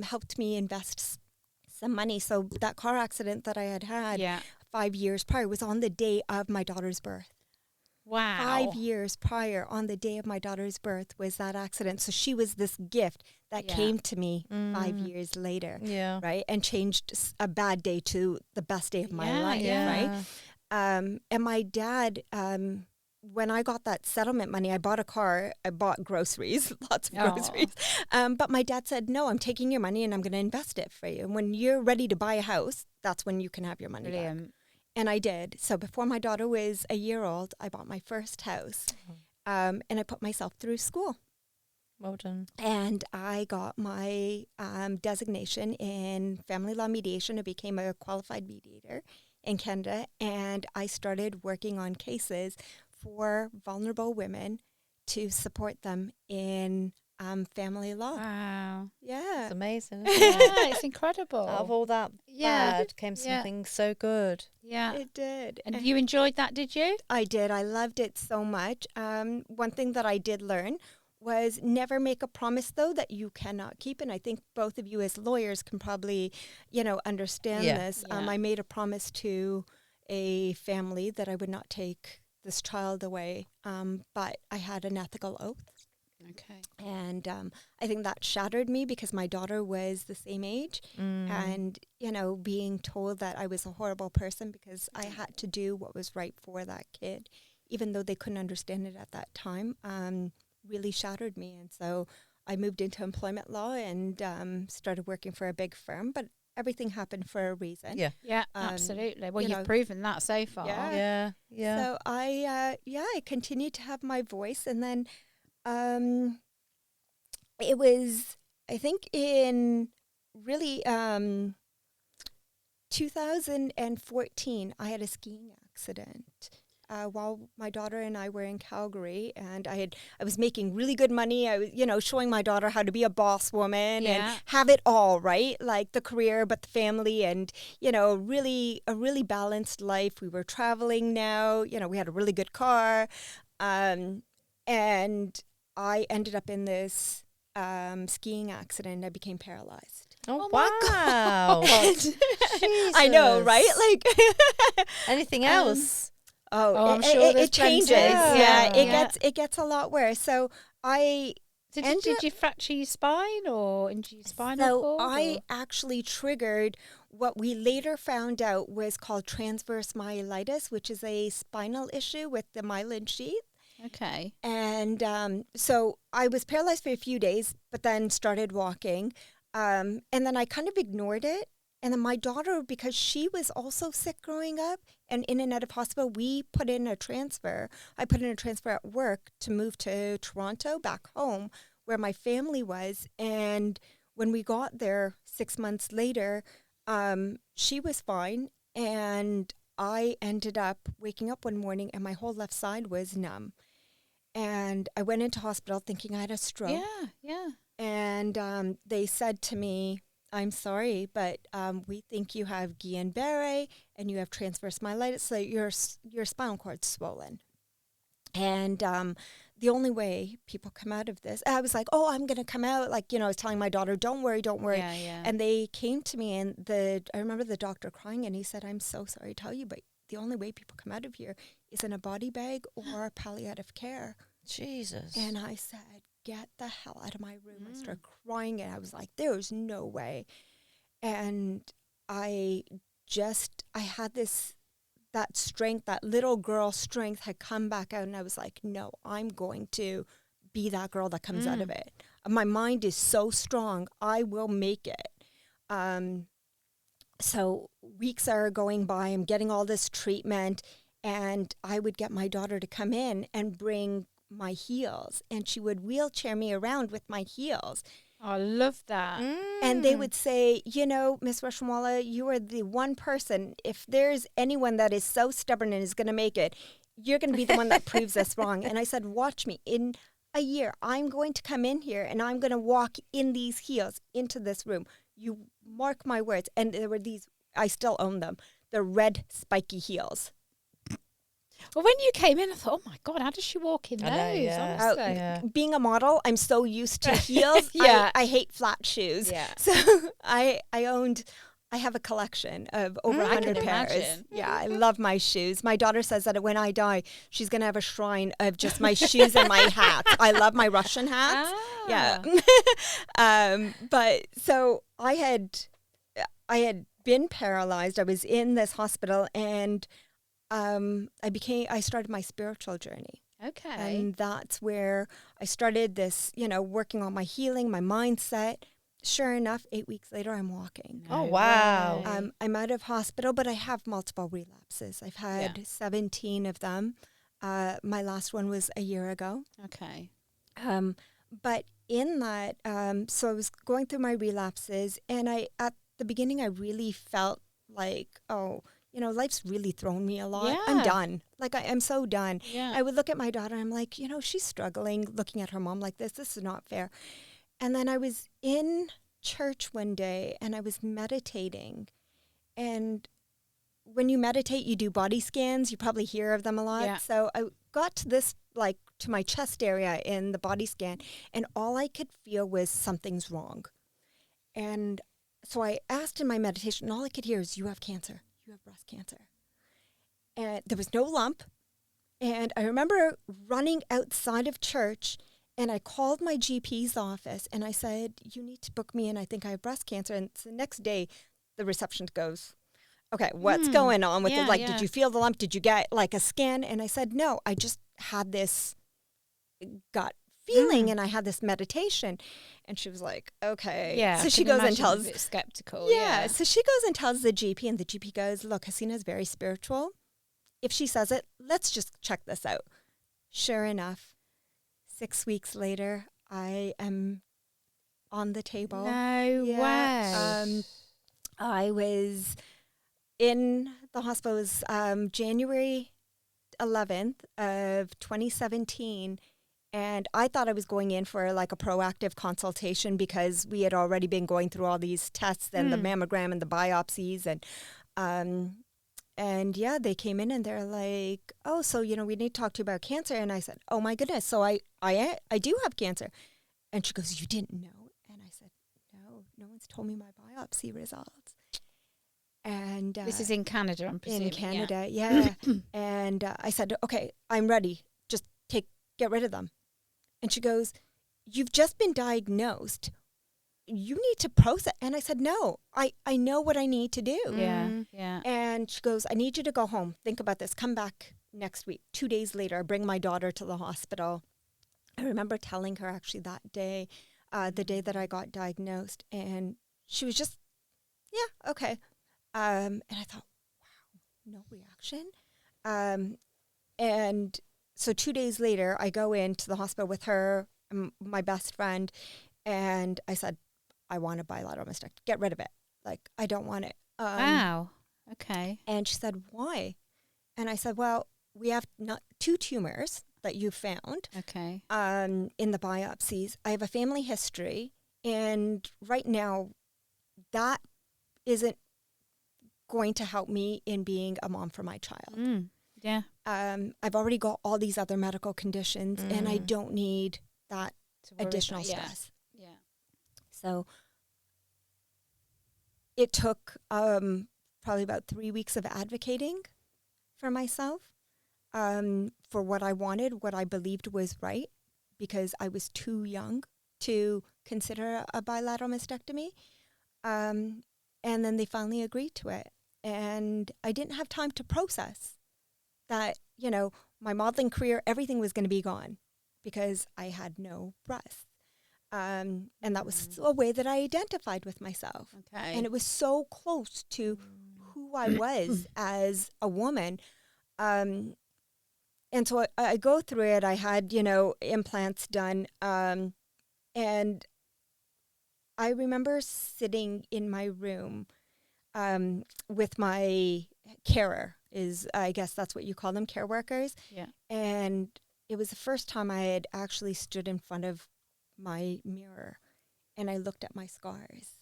helped me invest some money. So that car accident that I had 5 years prior was on the day of my daughter's birth. Wow. 5 years prior, on the day of my daughter's birth, was that accident. So she was this gift that came to me 5 years later, right? And changed a bad day to the best day of my life, right? And my dad, when I got that settlement money, I bought a car, I bought groceries, lots of groceries. But my dad said, no, I'm taking your money and I'm going to invest it for you. And when you're ready to buy a house, that's when you can have your money back. And I did. So before my daughter was a year old, I bought my first house. And I put myself through school. Well done. And I got my designation in family law mediation. I became a qualified mediator in Canada. And I started working on cases for vulnerable women to support them in family law. Wow. Yeah. It's amazing. It's incredible. Out of all that bad came something so good. Yeah. It did. And you enjoyed that, did you? I did. I loved it so much. One thing that I did learn was never make a promise, though, that you cannot keep. And I think both of you as lawyers can probably, understand this. I made a promise to a family that I would not take this child away, but I had an ethical oath. Okay. And I think that shattered me because my daughter was the same age. And, being told that I was a horrible person because I had to do what was right for that kid, even though they couldn't understand it at that time, really shattered me. And so I moved into employment law and started working for a big firm, but everything happened for a reason. Yeah. Yeah, absolutely. Well, you you've know, proven that so far. Yeah. So I continued to have my voice, and then it was, I think, in really 2014, I had a skiing accident while my daughter and I were in Calgary, and I was making really good money. I was, showing my daughter how to be a boss woman and have it all, right? Like the career, but the family, and really a really balanced life. We were traveling now. We had a really good car, and I ended up in this skiing accident. I became paralyzed. Oh, my wow. I know, right? Like anything else? I'm sure it changes. It gets a lot worse. So Did you fracture your spine or injure your spinal cord? I actually triggered what we later found out was called transverse myelitis, which is a spinal issue with the myelin sheath. Okay. And so I was paralyzed for a few days, but then started walking. And then I kind of ignored it. And then my daughter, because she was also sick growing up and in and out of hospital, we put in a transfer. I put in a transfer at work to move to Toronto, back home, where my family was. And when we got there 6 months later, she was fine. And I ended up waking up one morning and my whole left side was numb. And I went into hospital thinking I had a stroke. Yeah. And they said to me, I'm sorry, but we think you have Guillain-Barré and you have transverse myelitis, so your spinal cord's swollen. And the only way people come out of this, I was like, oh, I'm going to come out. Like, I was telling my daughter, don't worry. Yeah. And they came to me, and I remember the doctor crying, and he said, I'm so sorry to tell you, but the only way people come out of here is in a body bag or palliative care. Jesus. And I said, get the hell out of my room. I started crying, and I was like, there's no way. And I had that strength, that little girl strength had come back out, and I was like, no, I'm going to be that girl that comes out of it. My mind is so strong, I will make it. So weeks are going by, I'm getting all this treatment, and I would get my daughter to come in and bring my heels, and she would wheelchair me around with my heels. I love that. And they would say, Miss Reshamwalla, you are the one person, if there's anyone that is so stubborn and is going to make it, you're going to be the one that proves us wrong. And I said, watch me. In a year, I'm going to come in here and I'm going to walk in these heels into this room. You mark my words. And there were these, I still own them, the red spiky heels. Well, when you came in, I thought, oh my God, how does she walk in those? Yeah. Being a model, I'm so used to heels. I hate flat shoes. Yeah. So I have a collection of over 100 pairs. Imagine. Yeah, I love my shoes. My daughter says that when I die, she's going to have a shrine of just my shoes and my hats. I love my Russian hats. Yeah. But so I had been paralyzed. I was in this hospital, and I started my spiritual journey. Okay. And that's where I started this, working on my healing, my mindset. Sure enough, 8 weeks later, I'm walking. Oh, wow. I'm out of hospital, but I have multiple relapses. I've had 17 of them. My last one was a year ago. Okay. But in that, so I was going through my relapses, and at the beginning, I really felt like, life's really thrown me a lot. Yeah. I'm done. Like, I'm so done. Yeah. I would look at my daughter, and I'm like, she's struggling, looking at her mom like this. This is not fair. And then I was in church one day, and I was meditating. And when you meditate, you do body scans. You probably hear of them a lot. Yeah. So I got to this, to my chest area in the body scan, and all I could feel was something's wrong. And so I asked in my meditation, and all I could hear is, you have cancer. You have breast cancer. And there was no lump. And I remember running outside of church, and I called my GP's office, and I said, you need to book me in. I think I have breast cancer. And the next day, the receptionist goes, okay, what's going on with it? Did you feel the lump? Did you get a scan? And I said, no, I just had this gut feeling. And I had this meditation. And she was like, okay. Yeah. So I she can goes and imagine tells. a bit skeptical. Yeah. So she goes and tells the GP, and the GP goes, look, Hasina's very spiritual. If she says it, let's just check this out. Sure enough, 6 weeks later, I am on the table. No way. I was in the hospital. It was January 11th of 2017. And I thought I was going in for like a proactive consultation because we had already been going through all these tests and the mammogram and the biopsies. And yeah, they came in and they're like, oh, so, we need to talk to you about cancer. And I said, oh my goodness. So I do have cancer. And she goes, you didn't know? And I said, no one's told me my biopsy results. And this is in Canada, I'm presuming. In Canada, yeah. And I said, okay, I'm ready. Just get rid of them. And she goes, you've just been diagnosed. You need to process. And I said, no, I know what I need to do. Yeah. And she goes, I need you to go home. Think about this. Come back next week. 2 days later, I bring my daughter to the hospital. I remember telling her actually that day, the day that I got diagnosed. And she was just, yeah, okay. And I thought, wow, no reaction. And so 2 days later, I go into the hospital with her, my best friend, and I said, I want a bilateral mastectomy. Get rid of it. Like, I don't want it. Wow. Okay. And she said, why? And I said, well, we have 2 tumors that you found. Okay. In the biopsies. I have a family history. And right now, that isn't going to help me in being a mom for my child. Yeah. I've already got all these other medical conditions, and I don't need that additional stress. Yeah. So it took probably about 3 weeks of advocating for myself for what I wanted, what I believed was right, because I was too young to consider a bilateral mastectomy. And then they finally agreed to it. And I didn't have time to process that, my modeling career, everything was going to be gone because I had no breasts. And that was a way that I identified with myself. Okay. And it was so close to who I was as a woman. And so I go through it. I had, implants done. And I remember sitting in my room with my carer, I guess that's what you call them, care workers. Yeah. And it was the first time I had actually stood in front of my mirror, and I looked at my scars,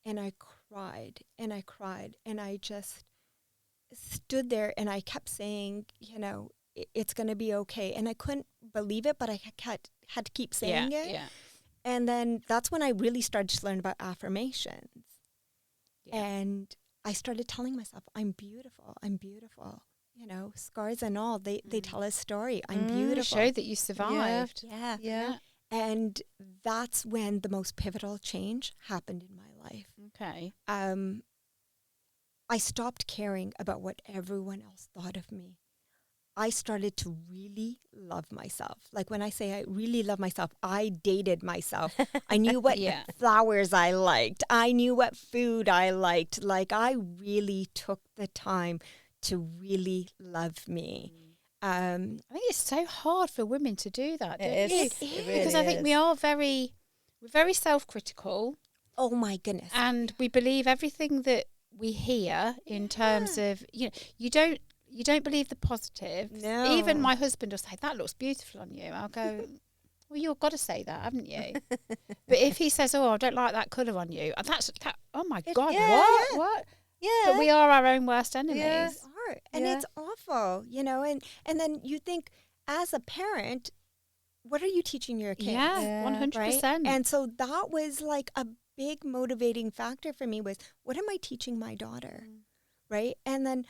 and I cried, and I cried, and I just stood there, and I kept saying, it's going to be okay. And I couldn't believe it, but I had to keep saying it. Yeah. And then that's when I really started to learn about affirmations. Yeah. And I started telling myself, I'm beautiful. I'm beautiful. Scars and all, they tell a story. I'm beautiful. Show that you survived. Yeah. And that's when the most pivotal change happened in my life. Okay. I stopped caring about what everyone else thought of me. I started to really love myself. Like when I say I really love myself, I dated myself. I knew what flowers I liked. I knew what food I liked. Like I really took the time to really love me. I think it's so hard for women to do that. It is. Because I think we're very self-critical. Oh my goodness. And we believe everything that we hear in terms of, you don't believe the positives. No. Even my husband will say, that looks beautiful on you. I'll go, well, you've got to say that, haven't you? But if he says, oh, I don't like that colour on you, oh my God, what? Yeah. But we are our own worst enemies. Yeah. And it's awful, and then you think as a parent, what are you teaching your kids? Yeah, 100%. Right? And so that was like a big motivating factor for me was, what am I teaching my daughter? Right? And then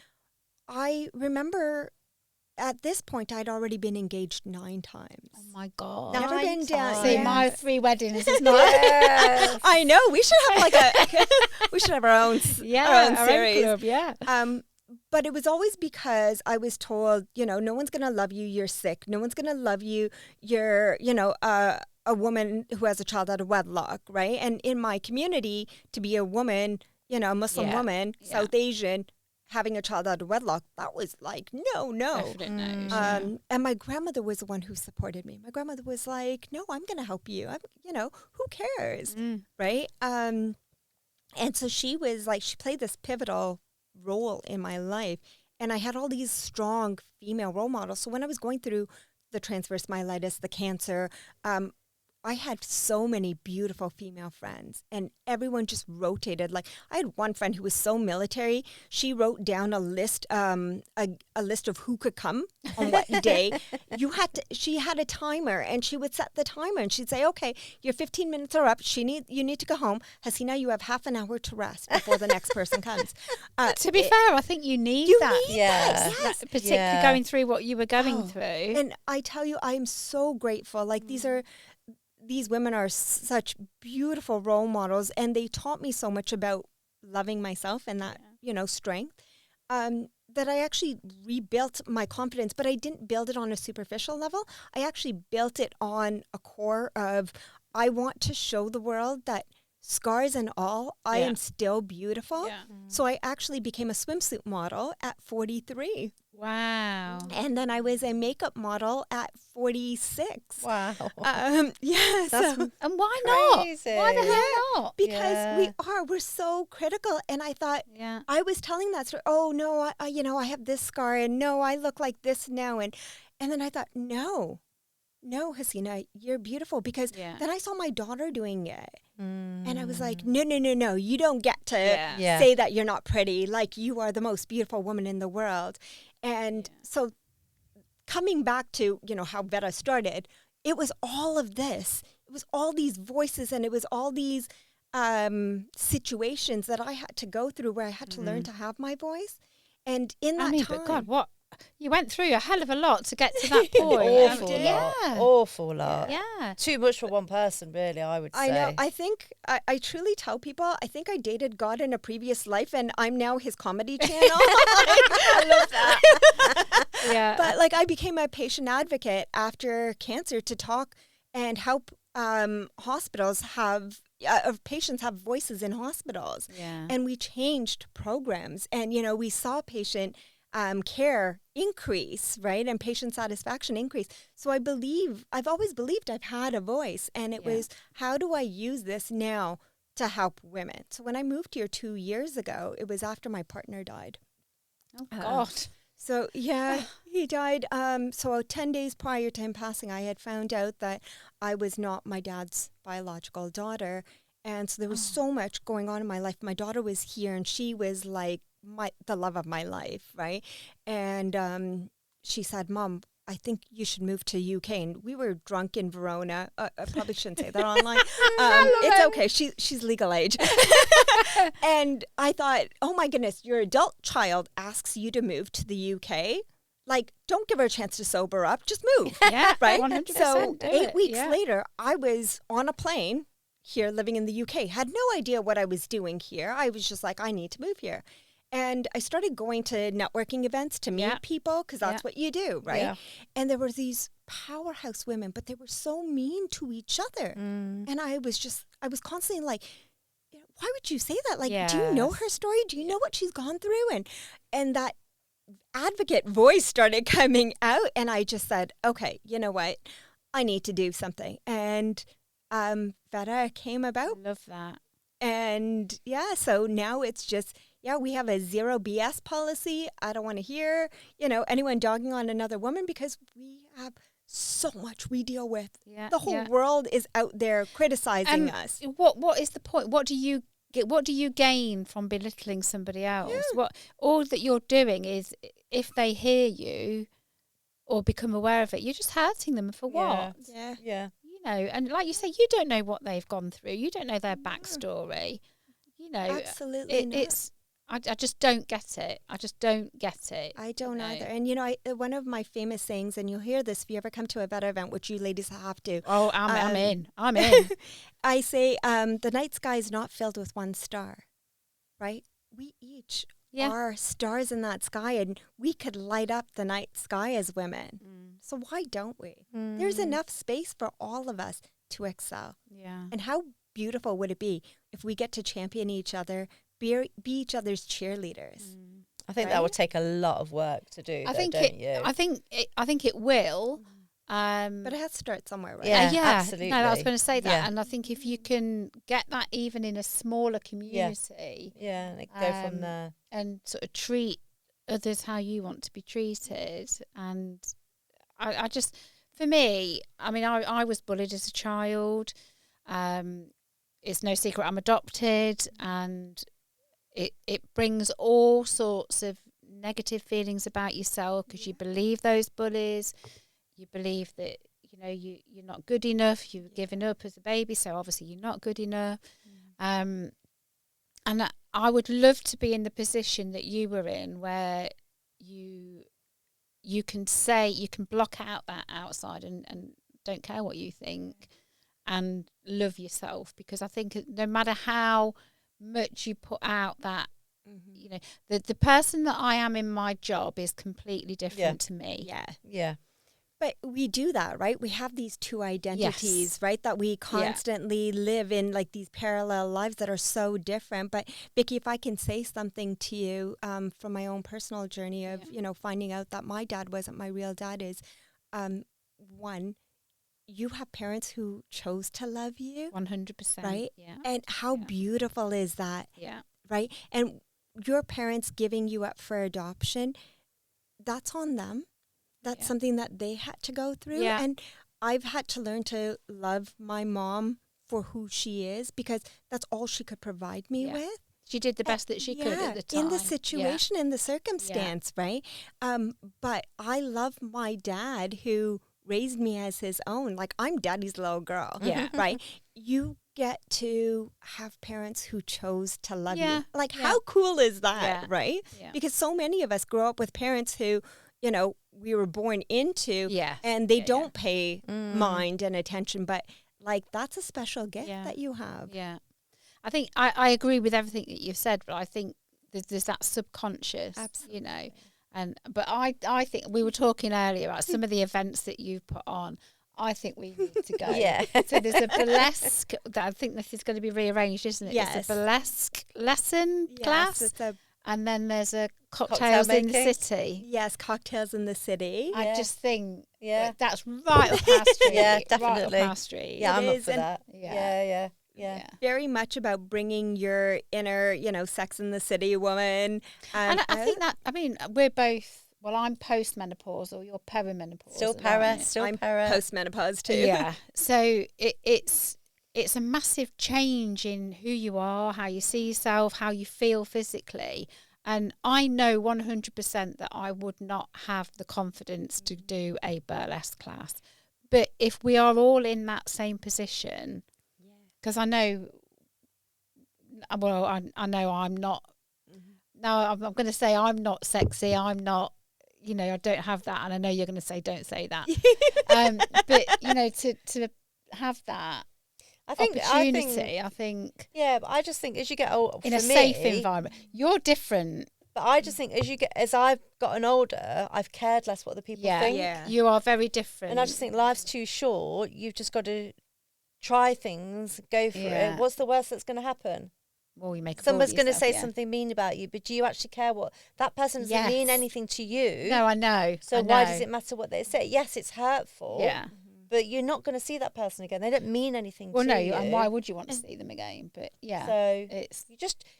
I remember at this point, I'd already been engaged 9 times. Oh my God. Never been down. See, my 3 weddings is not. Yes. I know. We should have we should have our own, our own series. Own club, yeah. but it was always because I was told, no one's going to love you. You're sick. No one's going to love you. You're, a woman who has a child out of wedlock, right? And in my community, to be a woman, a Muslim woman, South Asian, having a child out of wedlock, that was like, no. Definite no. And my grandmother was the one who supported me. My grandmother was like, no, I'm going to help you. Who cares, right? And so she was like, she played this pivotal role in my life. And I had all these strong female role models. So when I was going through the transverse myelitis, the cancer, I had so many beautiful female friends, and everyone just rotated. Like, I had one friend who was so military. She wrote down a list, a list of who could come on what day. She had a timer, and she would set the timer, and she'd say, "Okay, your 15 minutes are up. You need to go home. Hasina, you have half an hour to rest before the next person comes." To be fair, I think you need that. Yes. Particularly going through what you were going through. And I tell you, I'm so grateful. Like, these women are such beautiful role models, and they taught me so much about loving myself and that, strength, that I actually rebuilt my confidence, but I didn't build it on a superficial level. I actually built it on a core of, I want to show the world that scars and all, I am still beautiful. Yeah. So I actually became a swimsuit model at 43. Wow. And then I was a makeup model at 46. Wow. And why crazy. Not? Why the hell not? Because we're so critical. And I thought, I was telling that story, oh no, I have this scar, and no, I look like this now. And then I thought, no, Hasina, you're beautiful. Because then I saw my daughter doing it. And I was like, no, you don't get to say that you're not pretty. Like, you are the most beautiful woman in the world. And so coming back to, how Veda started, it was all of this. It was all these voices, and it was all these situations that I had to go through where I had to learn to have my voice. And in that time... but God, what? You went through a hell of a lot to get to that point. Awful lot. Yeah. Too much for one person, really, I would say. I know. I think, I truly tell people, I think I dated God in a previous life, and I'm now his comedy channel. I love that. Yeah. But I became a patient advocate after cancer to talk and help hospitals patients have voices in hospitals. Yeah. And we changed programs, and, we saw patient care increase, right? And patient satisfaction increase. So I've always believed I've had a voice, and it was, how do I use this now to help women? So when I moved here 2 years ago, it was after my partner died. Oh, God. So, he died. So 10 days prior to him passing, I had found out that I was not my dad's biological daughter. And so there was so much going on in my life. My daughter was here, and she was like, the love of my life, right? And she said, "Mom, I think you should move to UK." And we were drunk in Verona. I probably shouldn't say that online. It's okay. She's legal age. And I thought, oh my goodness, your adult child asks you to move to the UK. Like, don't give her a chance to sober up. Just move. Yeah, right? 100%. So 8 weeks later, I was on a plane here living in the UK. Had no idea what I was doing here. I was just like, I need to move here. And I started going to networking events to meet people, because that's what you do, right? Yeah. And there were these powerhouse women, but they were so mean to each other. And I was constantly like, why would you say that? Like, do you know her story? Do you know what she's gone through? And that advocate voice started coming out, and I just said, okay, you know what? I need to do something. And Veda came about. Love that. And so now it's just, we have a 0 BS policy. I don't want to hear, anyone dogging on another woman, because we have so much we deal with. Yeah, the whole world is out there criticizing us. What is the point? What do you get? What do you gain from belittling somebody else? What all that you're doing is, if they hear you or become aware of it, you're just hurting them for what? Yeah. And like you say, you don't know what they've gone through. You don't know their backstory. Absolutely not. It's. I just don't get it. I just don't get it. I don't either. And one of my famous sayings, and you'll hear this if you ever come to a Veda event, which you ladies have to. Oh, I'm in. I'm in. I say, the night sky is not filled with one star, right? We each are stars in that sky, and we could light up the night sky as women. So why don't we? There's enough space for all of us to excel. Yeah. And how beautiful would it be if we get to champion each other, be each other's cheerleaders? I think that would take a lot of work to do. I think it will. But it has to start somewhere, right? Yeah, yeah, absolutely. no, I was going to say that, Yeah. and I think if you can get that even in a smaller community, and it go from there. and sort of treat others how you want to be treated, and I just, for me, I mean, I was bullied as a child. It's no secret I'm adopted, and it brings all sorts of negative feelings about yourself because you believe those bullies. You believe that, you know, you're not good enough. You've given up as a baby, so obviously you're not good enough. And I would love to be in the position that you were in, where you can say, you can block out that outside and don't care what you think and love yourself. Because I think no matter how much you put out that, you know, the person that I am in my job is completely different to me. Yeah. But we do that, right? We have these two identities, right? That we constantly live in, like these parallel lives that are so different. But Vickki, if I can say something to you from my own personal journey of, you know, finding out that my dad wasn't my real dad is, one, you have parents who chose to love you. 100%. Right? Yeah. And how beautiful is that? Yeah. Right? And your parents giving you up for adoption, that's on them. That's something that they had to go through. Yeah. And I've had to learn to love my mom for who she is, because that's all she could provide me with. She did the best that she could at the time. In the situation, in the circumstance, right? But I love my dad who raised me as his own. Like, I'm daddy's little girl. Yeah. Right? You get to have parents who chose to love you. Like, Yeah. how cool is that, Yeah. right? Yeah. Because so many of us grow up with parents who, you know, we were born into, Yes. and they don't pay mind and attention. But, like, that's a special gift Yeah. that you have. Yeah. I think I agree with everything that you've said, but I think there's that subconscious, you know. But I think we were talking earlier about some of the events that you've put on. I think we need to go. So there's a burlesque that I think this is going to be rearranged, isn't it? Yes. It's a burlesque lesson class. It's a, and then there's a cocktails in the making. city. yes, cocktails in the city. I just think Yeah. that's right up our street. Yeah, Right definitely. up our street. Yeah, It I'm up is, for and- that. Yeah. Very much about bringing your inner, you know, Sex in the City woman. And I think that, I mean, we're both, well, I'm postmenopausal, you're perimenopausal. Still aren't you? still I'm para. postmenopause too. Yeah. So it's a massive change in who you are, how you see yourself, how you feel physically. And I know 100% that I would not have the confidence to do a burlesque class. But if we are all in that same position, because I know, well, I know I'm not, no, I'm going to say I'm not sexy, I'm not, you know, I don't have that. And I know you're going to say, don't say that. But, you know, to have that opportunity, I think. Yeah, but I just think as you get older, In a safe environment. You're different. But I just think as I've gotten older, I've cared less what the people think. Yeah. You are very different. And I just think life's too short. You've just got to try things, go for Yeah. it. What's the worst that's going to happen? Well, you make a fool of Someone's going to yourself, say something mean about you, but do you actually care what that person doesn't Yes. mean anything to you? No, I know. So I why know. does it matter what they say? Yes, it's hurtful. Yeah. But you're not going to see that person again. They don't mean anything Well, to no, you. and why would you want to see them again? But yeah, So it's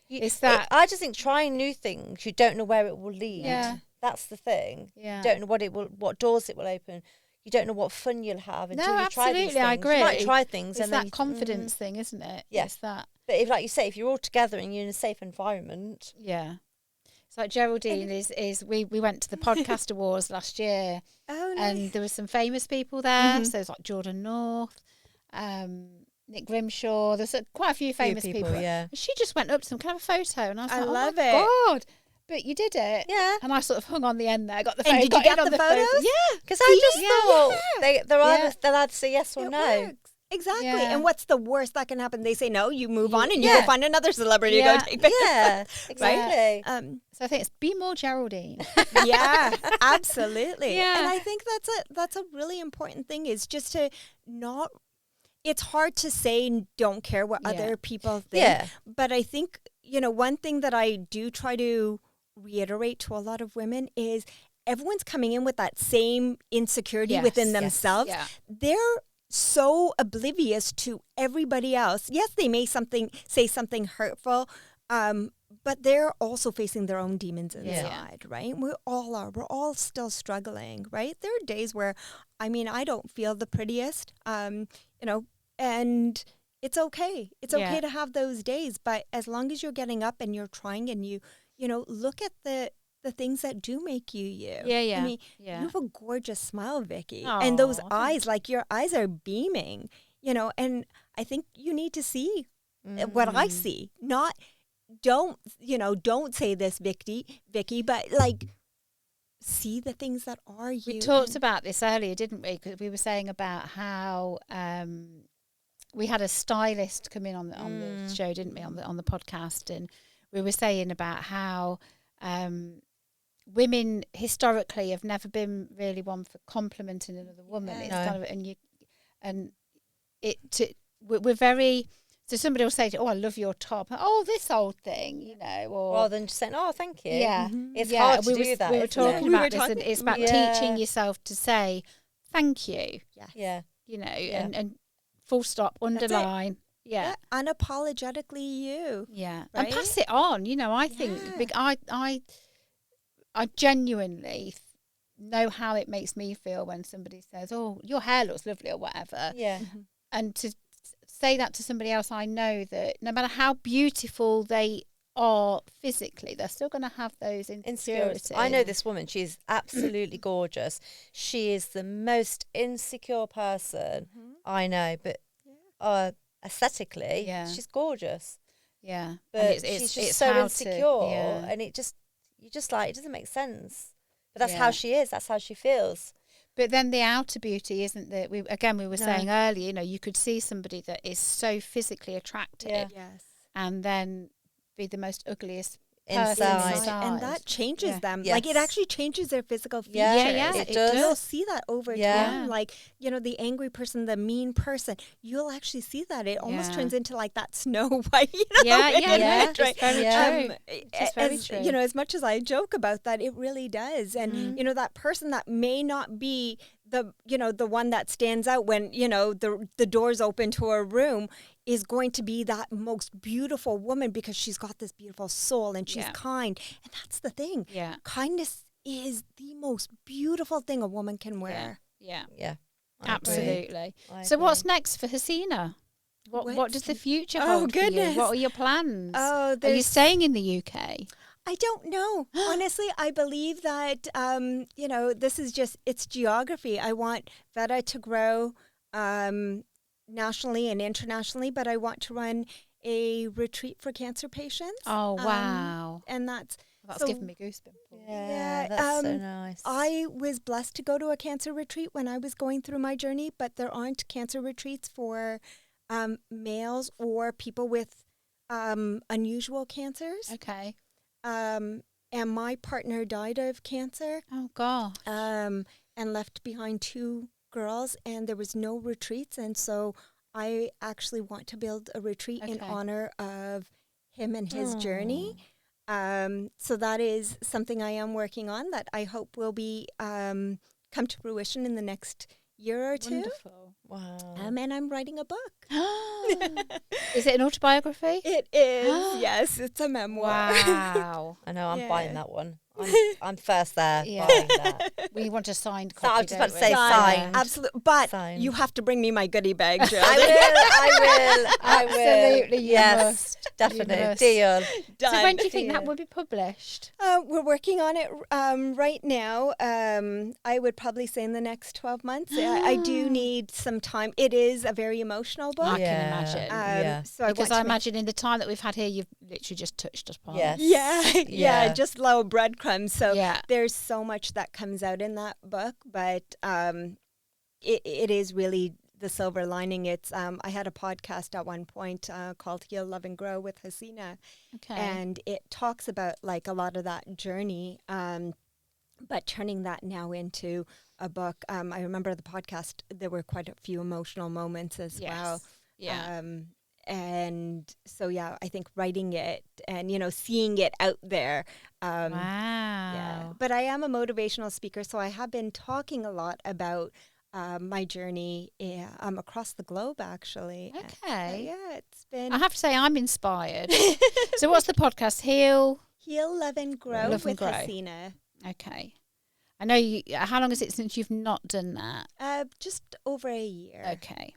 it's that- I just think trying new things, you don't know where it will lead. Yeah. That's the thing. Yeah. You don't know what doors it will open. You don't know what fun you'll have until No, you try these absolutely, things. I You might agree. try things it's and then that confidence thing, isn't it? Yeah. It's that. But if, like you say, if you're all together and you're in a safe environment, Yeah. It's like Geraldine is we went to the podcast awards last year, Oh, nice. and there were some famous people there. So there's like Jordan North, Nick Grimshaw. There's quite a few famous people. yeah. And she just went up to them, can I have a photo? And I was I like, love oh my it. God. But you did it. Yeah. And I sort of hung on the end there. Got the And photo. did you got get in on the photo. photos? Yeah. Because I just Yeah. thought they'll either say yes or It no. works. Exactly. Yeah. And what's the worst that can happen? They say no, you move on and you go find another celebrity to go take pictures. Yeah, exactly. So I think it's be more Geraldine. Yeah, absolutely. Yeah. And I think that's a really important thing, is just to not, it's hard to say don't care what other people think. Yeah. But I think, one thing that I do try to reiterate to a lot of women is everyone's coming in with that same insecurity within themselves. Yeah. They're so oblivious to everybody else. Yes, they may say something hurtful, but they're also facing their own demons inside, right? We all are. We're all still struggling, right? There are days where, I don't feel the prettiest, and it's okay. It's okay to have those days, but as long as you're getting up and you're trying and you look at the things that do make you you. Yeah. I mean, you have a gorgeous smile, Vickki. Aw, and those thanks. eyes, your eyes are beaming, and I think you need to see what I see. Don't say this, Vickki, but see the things that are you. We talked about this earlier, didn't we? Because we were saying about how we had a stylist come in on the show, didn't we, on the podcast, and we were saying about how women historically have never been really one for complimenting another woman. It's kind of we're very. So somebody will say, "Oh, I love your top." Oh, this old thing, or rather than just saying, "Oh, thank you." Yeah, it's hard to do that. We were talking about this, and it's about teaching Yeah. yourself to say thank you. Yeah. And full stop, underline. Yeah. Unapologetically you. Yeah. Right? And pass it on. I think I genuinely know how it makes me feel when somebody says, "Oh, your hair looks lovely," or whatever. Yeah. And to say that to somebody else, I know that no matter how beautiful they are physically, they're still going to have those insecurities. I know this woman. She's absolutely gorgeous. She is the most insecure person I know, but aesthetically, she's gorgeous. Yeah. But and she's just it's so how insecure, and and it doesn't make sense. But that's how she is. That's how she feels. But then the outer beauty isn't that we were saying earlier, you could see somebody that is so physically attractive and then be the most ugliest person inside. And that changes them. Yes. It actually changes their physical features. Yeah, it does. You'll see that over Yeah. time. The angry person, the mean person, you'll actually see that. It almost turns into that Snow White. It's right? very true. It's very true. As much as I joke about that, it really does. And, that person that may not be the one that stands out when, the doors open to a room is going to be that most beautiful woman because she's got this beautiful soul and she's kind. And that's the thing. Yeah. Kindness is the most beautiful thing a woman can wear. Yeah. I Absolutely. So agree. what's next for Hasina? What does the future hold for you? What are your plans? Oh, are you staying in the UK? I don't know. Honestly, I believe that, this is it's geography. I want Veda to grow nationally and internationally, but I want to run a retreat for cancer patients. Oh, wow. And that's giving me goosebumps. Yeah, that's so nice. I was blessed to go to a cancer retreat when I was going through my journey, but there aren't cancer retreats for males or people with unusual cancers. Okay. And my partner died of cancer. Oh, gosh. And left behind 2 girls, and there was no retreats. And so I actually want to build a retreat in honor of him and his journey. So that is something I am working on that I hope will be come to fruition in the next year or 2. Wonderful. Wow. And I'm writing a book. Is it an autobiography? It is. Yes, it's a memoir. Wow. I know, I'm buying that one. I'm first there buying that. We want a signed So copy. I was just about to don't say we? signed. Absolutely. But Signed. you have to bring me my goodie bag, Jill. I will. Absolutely, you yes, must. definitely. You must. Deal. So when do you think that will be published? We're working on it right now. I would probably say in the next 12 months. I do need some time. It is a very emotional book. I can imagine. So Because I imagine in the time that we've had here, you've literally just touched upon. Yes. Yeah, just little breadcrumbs. So Yeah. there's so much that comes out in that book, but it is really the silver lining. It's I had a podcast at one point called Heal, Love and Grow with Hasina. Okay. And it talks about like a lot of that journey, but turning that now into a book. I remember the podcast, there were quite a few emotional moments as well. Yeah. And so, yeah, I think writing it and, you know, seeing it out there. Wow. Yeah. But I am a motivational speaker, so I have been talking a lot about my journey across the globe, actually. Okay. Yeah, it's been... I have to say I'm inspired. So what's the podcast? Heal, Love and Grow Love and with Grow. Hasina. Okay. I know you. How long is it since you've not done that? Just over a year. Okay.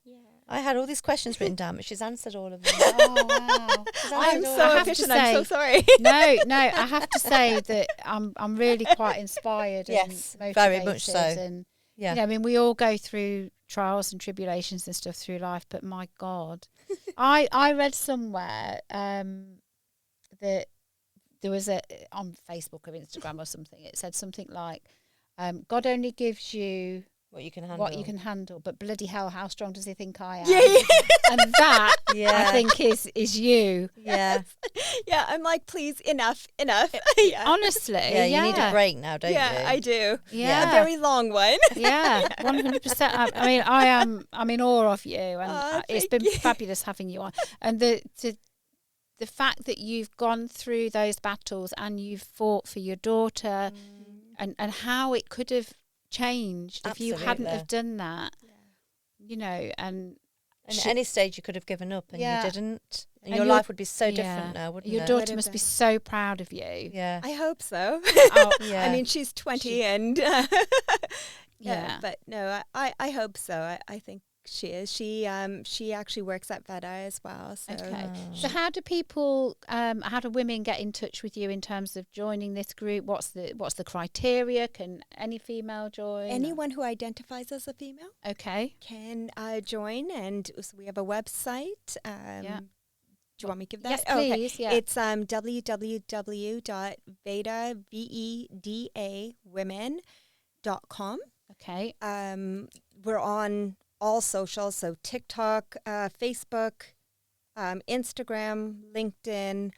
Yeah. I had all these questions written down, but she's answered all of them. Oh wow! I'm I so have to efficient. I'm so say- sorry. No, I have to say that I'm really quite inspired. Yes, and very motivated much so. And Yeah. you know, I mean, we all go through trials and tribulations and stuff through life, but my God, I read somewhere that there was on Facebook or Instagram or something. It said something like, "God only gives you What you can handle. what you can handle, but bloody hell, how strong does he think I am?" Yeah. And that Yeah. I think is you. Yeah. Yeah, I'm like, please, enough. Yeah. Honestly, Yeah, you need a break now, don't you? Yeah, I do. Yeah. A very long one. Yeah, 100%. I mean, I'm in awe of you, and Oh, it's thank been you. fabulous having you on. And the fact that you've gone through those battles and you've fought for your daughter, and how it could have changed if you hadn't Absolutely. have done that, you know, and And at any stage you could have given up and Yeah. you didn't. And, And your your- life would be so yeah. different now, wouldn't your it? daughter Would have must be been. so proud of you. Yeah. I hope so. Oh, Yeah. I mean, she's 20 and yeah. but no, I hope so. I think she is. She actually works at VEDA as well. So Okay. Oh. So how do people, how do women get in touch with you in terms of joining this group? What's the criteria? Can any female join? anyone who identifies as a female Okay. can join, and so we have a website. Yeah. Do you want me to give that? Yes, Oh, okay. please. Yeah. It's www.vedawomen.com. Okay. We're on all socials, so TikTok, Facebook, Instagram, LinkedIn.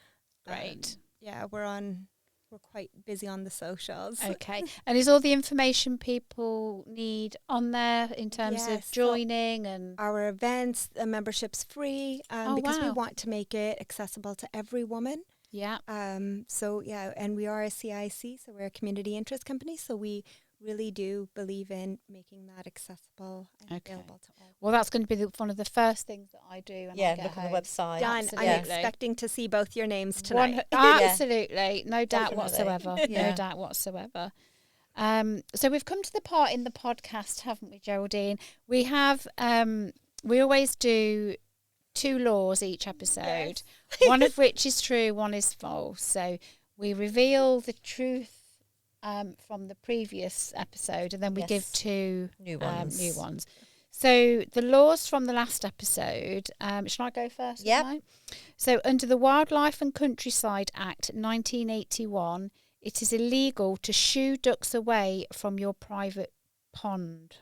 Great. Yeah, we're quite busy on the socials. Okay. And is all the information people need on there in terms Yes, of so- joining and Our events, the membership's free because we wow. want to make it accessible to every woman. yeah. So yeah, and we are a CIC, so we're a community interest company. So we really do believe in making that accessible and Okay. available to all. Well, that's going to be one of the first things that I do when I Yeah, get look on home. the website. Done. Absolutely. I'm expecting to see both your names tonight. Absolutely. No doubt Definitely. whatsoever. Yeah. No doubt whatsoever. So we've come to the part in the podcast, haven't we, Geraldine? We have, we always do 2 laws each episode, one of which is true, one is false. So we reveal the truth from the previous episode, and then we give Yes. 2 New ones. new ones. So the laws from the last episode, shall I go first? Yep. Tonight? So under the Wildlife and Countryside Act 1981, it is illegal to shoo ducks away from your private pond.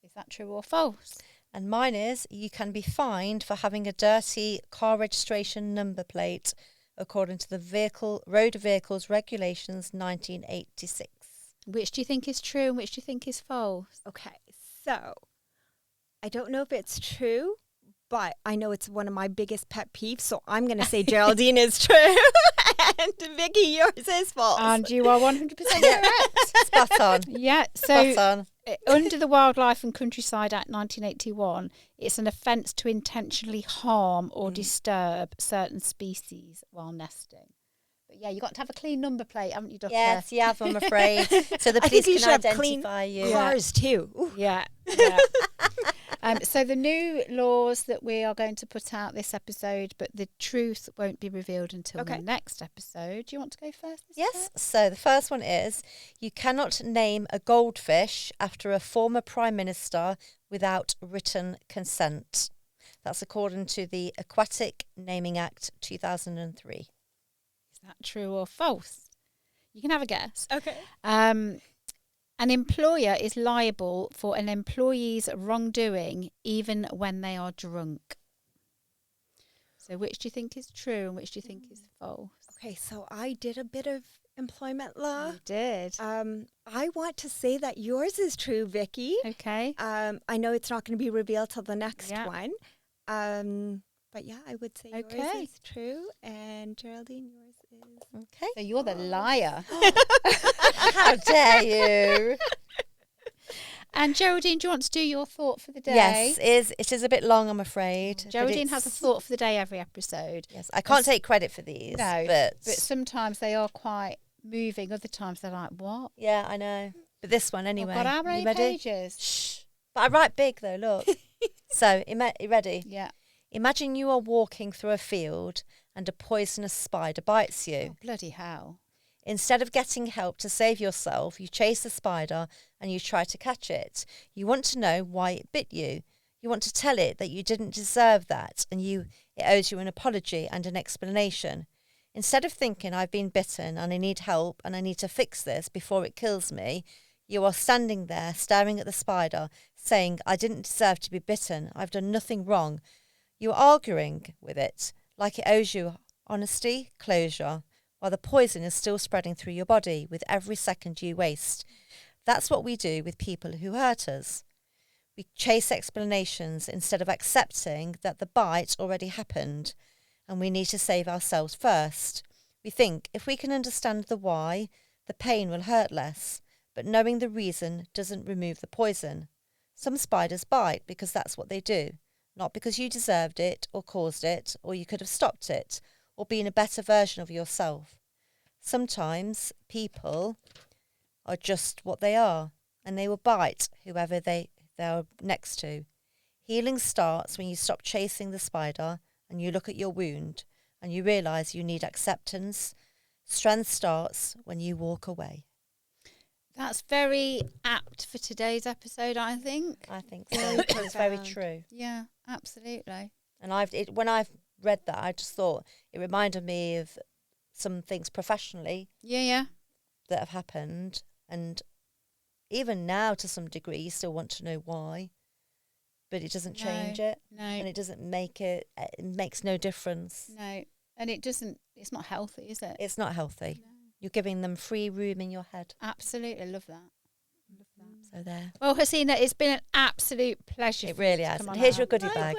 Is that true or false? And mine is, you can be fined for having a dirty car registration number plate, according to the Road Vehicles Regulations 1986. Which do you think is true and which do you think is false? Okay, so I don't know if it's true, but I know it's one of my biggest pet peeves. So I'm going to say Geraldine is true, and Vicky, yours is false. And you are 100% correct. Spot on. Yeah, so Spot on. under the Wildlife and Countryside Act 1981, it's an offence to intentionally harm or disturb certain species while nesting. But yeah, you've got to have a clean number plate, haven't you, Ducker? Yes, you have, I'm afraid. So the I think police you can should have clean identify you. cars too. Ooh. Yeah. So the new laws that we are going to put out this episode, but the truth won't be revealed until Okay. the next episode. Do you want to go first? this Yes, time? so the first one is, you cannot name a goldfish after a former Prime Minister without written consent. That's according to the Aquatic Naming Act 2003. Is that true or false? You can have a guess. Okay. An employer is liable for an employee's wrongdoing even when they are drunk. So which do you think is true and which do you think is false? Okay, so I did a bit of employment law. You did. I want to say that yours is true, Vicky. Okay. I know it's not going to be revealed till the next Yeah. one. But yeah, I would say yours Okay. is true. And Geraldine, yours is... Okay. So you're the liar. How dare you? And Geraldine, do you want to do your thought for the day? Yes, it is a bit long, I'm afraid. but Geraldine has a it's- thought for the day every episode. Yes, I can't take credit for these. No, but sometimes they are quite moving. Other times they're like, what? yeah, I know. But this one anyway. Oh God, how you many ready? pages? Shh. But I write big though. Look. So, you ready? Yeah. Imagine you are walking through a field and a poisonous spider bites you. Oh, bloody hell. Instead of getting help to save yourself, you chase the spider and you try to catch it. You want to know why it bit you. You want to tell it that you didn't deserve that and it owes you an apology and an explanation. Instead of thinking I've been bitten and I need help and I need to fix this before it kills me, you are standing there staring at the spider saying I didn't deserve to be bitten. I've done nothing wrong. You are arguing with it like it owes you honesty, closure, while the poison is still spreading through your body with every second you waste. That's what we do with people who hurt us. We chase explanations instead of accepting that the bite already happened and we need to save ourselves first. We think if we can understand the why, the pain will hurt less, but knowing the reason doesn't remove the poison. Some spiders bite because that's what they do, not because you deserved it or caused it or you could have stopped it or been a better version of yourself. Sometimes people are just what they are and they will bite whoever they're next to. Healing starts when you stop chasing the spider and you look at your wound and you realise you need acceptance. Strength starts when you walk away. That's very apt for today's episode, I think. I think so. It's very true. Yeah, absolutely. And when I've read that, I just thought it reminded me of some things professionally Yeah. that have happened. And even now, to some degree, you still want to know why. But it doesn't change it. No. And it doesn't make it makes no difference. No. And it's not healthy, is it? It's not healthy. No. You're giving them free room in your head. Absolutely. Love that. So there. Well, Hasina, it's been an absolute pleasure. It for you really to has. come And on here's out. your goodie bag.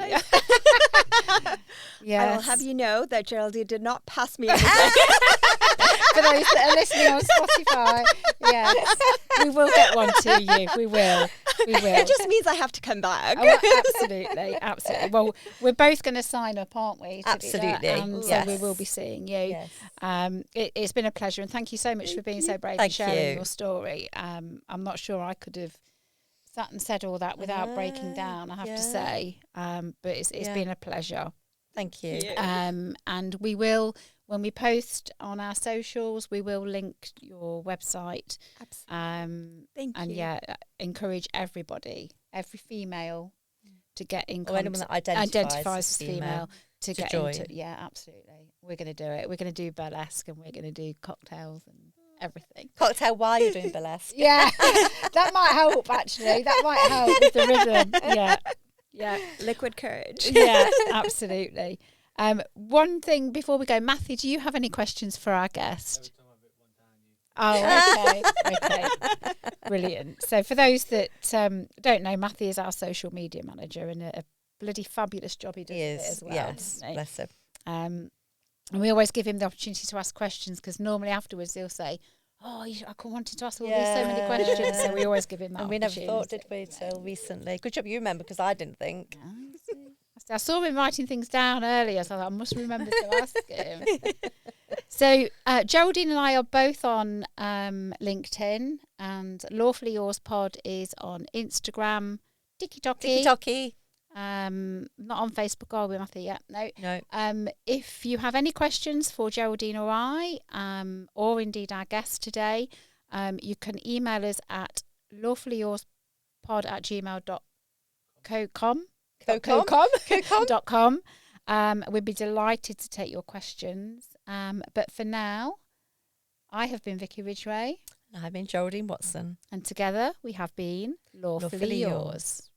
Yes. I will have you know that Geraldine did not pass me anything. For those that are listening on Spotify, yes, we will get one to you. We will. It just means I have to come back. Oh, absolutely. Well, we're both going to sign up, aren't we? to do that? Absolutely, And yes. so we will be seeing you. Yes. It's been a pleasure, and thank you so much for being so brave and Thank sharing you. your story. I'm not sure I could have sat and said all that without breaking down, I have to say. But it's been a pleasure. Thank you. And we will, when we post on our socials, we will link your website. Absolutely. Thank And you. encourage everybody, every female, to get in Or anyone contact. that identifies as female to get join. into. Yeah, absolutely. We're going to do it. We're going to do burlesque and we're going to do cocktails and everything. Cocktail while you're doing burlesque. Yeah, that might help actually. That might help with the rhythm. Yeah. Liquid courage. Yeah, absolutely. One thing before we go, Matthew, do you have any questions for our guest? Oh, okay. Brilliant. So for those that don't know, Matthew is our social media manager and a bloody fabulous job he does He with it is. as well. Yes. doesn't he? Bless him. And we always give him the opportunity to ask questions because normally afterwards he'll say, I wanted to ask all these so many questions. So we always give him that And we never opportunity. thought, did we, till recently? Good job you remember, because I didn't think. I saw him writing things down earlier, so I thought I must remember to ask him. So Geraldine and I are both on LinkedIn, and Lawfully Yours Pod is on Instagram, TikTok-y. not on Facebook, are we, Matthew? Yeah, no. No. If you have any questions for Geraldine or I, or indeed our guest today, you can email us at lawfullyyourspod@gmail.com. .com. We'd be delighted to take your questions. But for now, I have been Vicky Ridgway. And I've been Geraldine Watson. And together we have been Lawfully Lawfully Yours.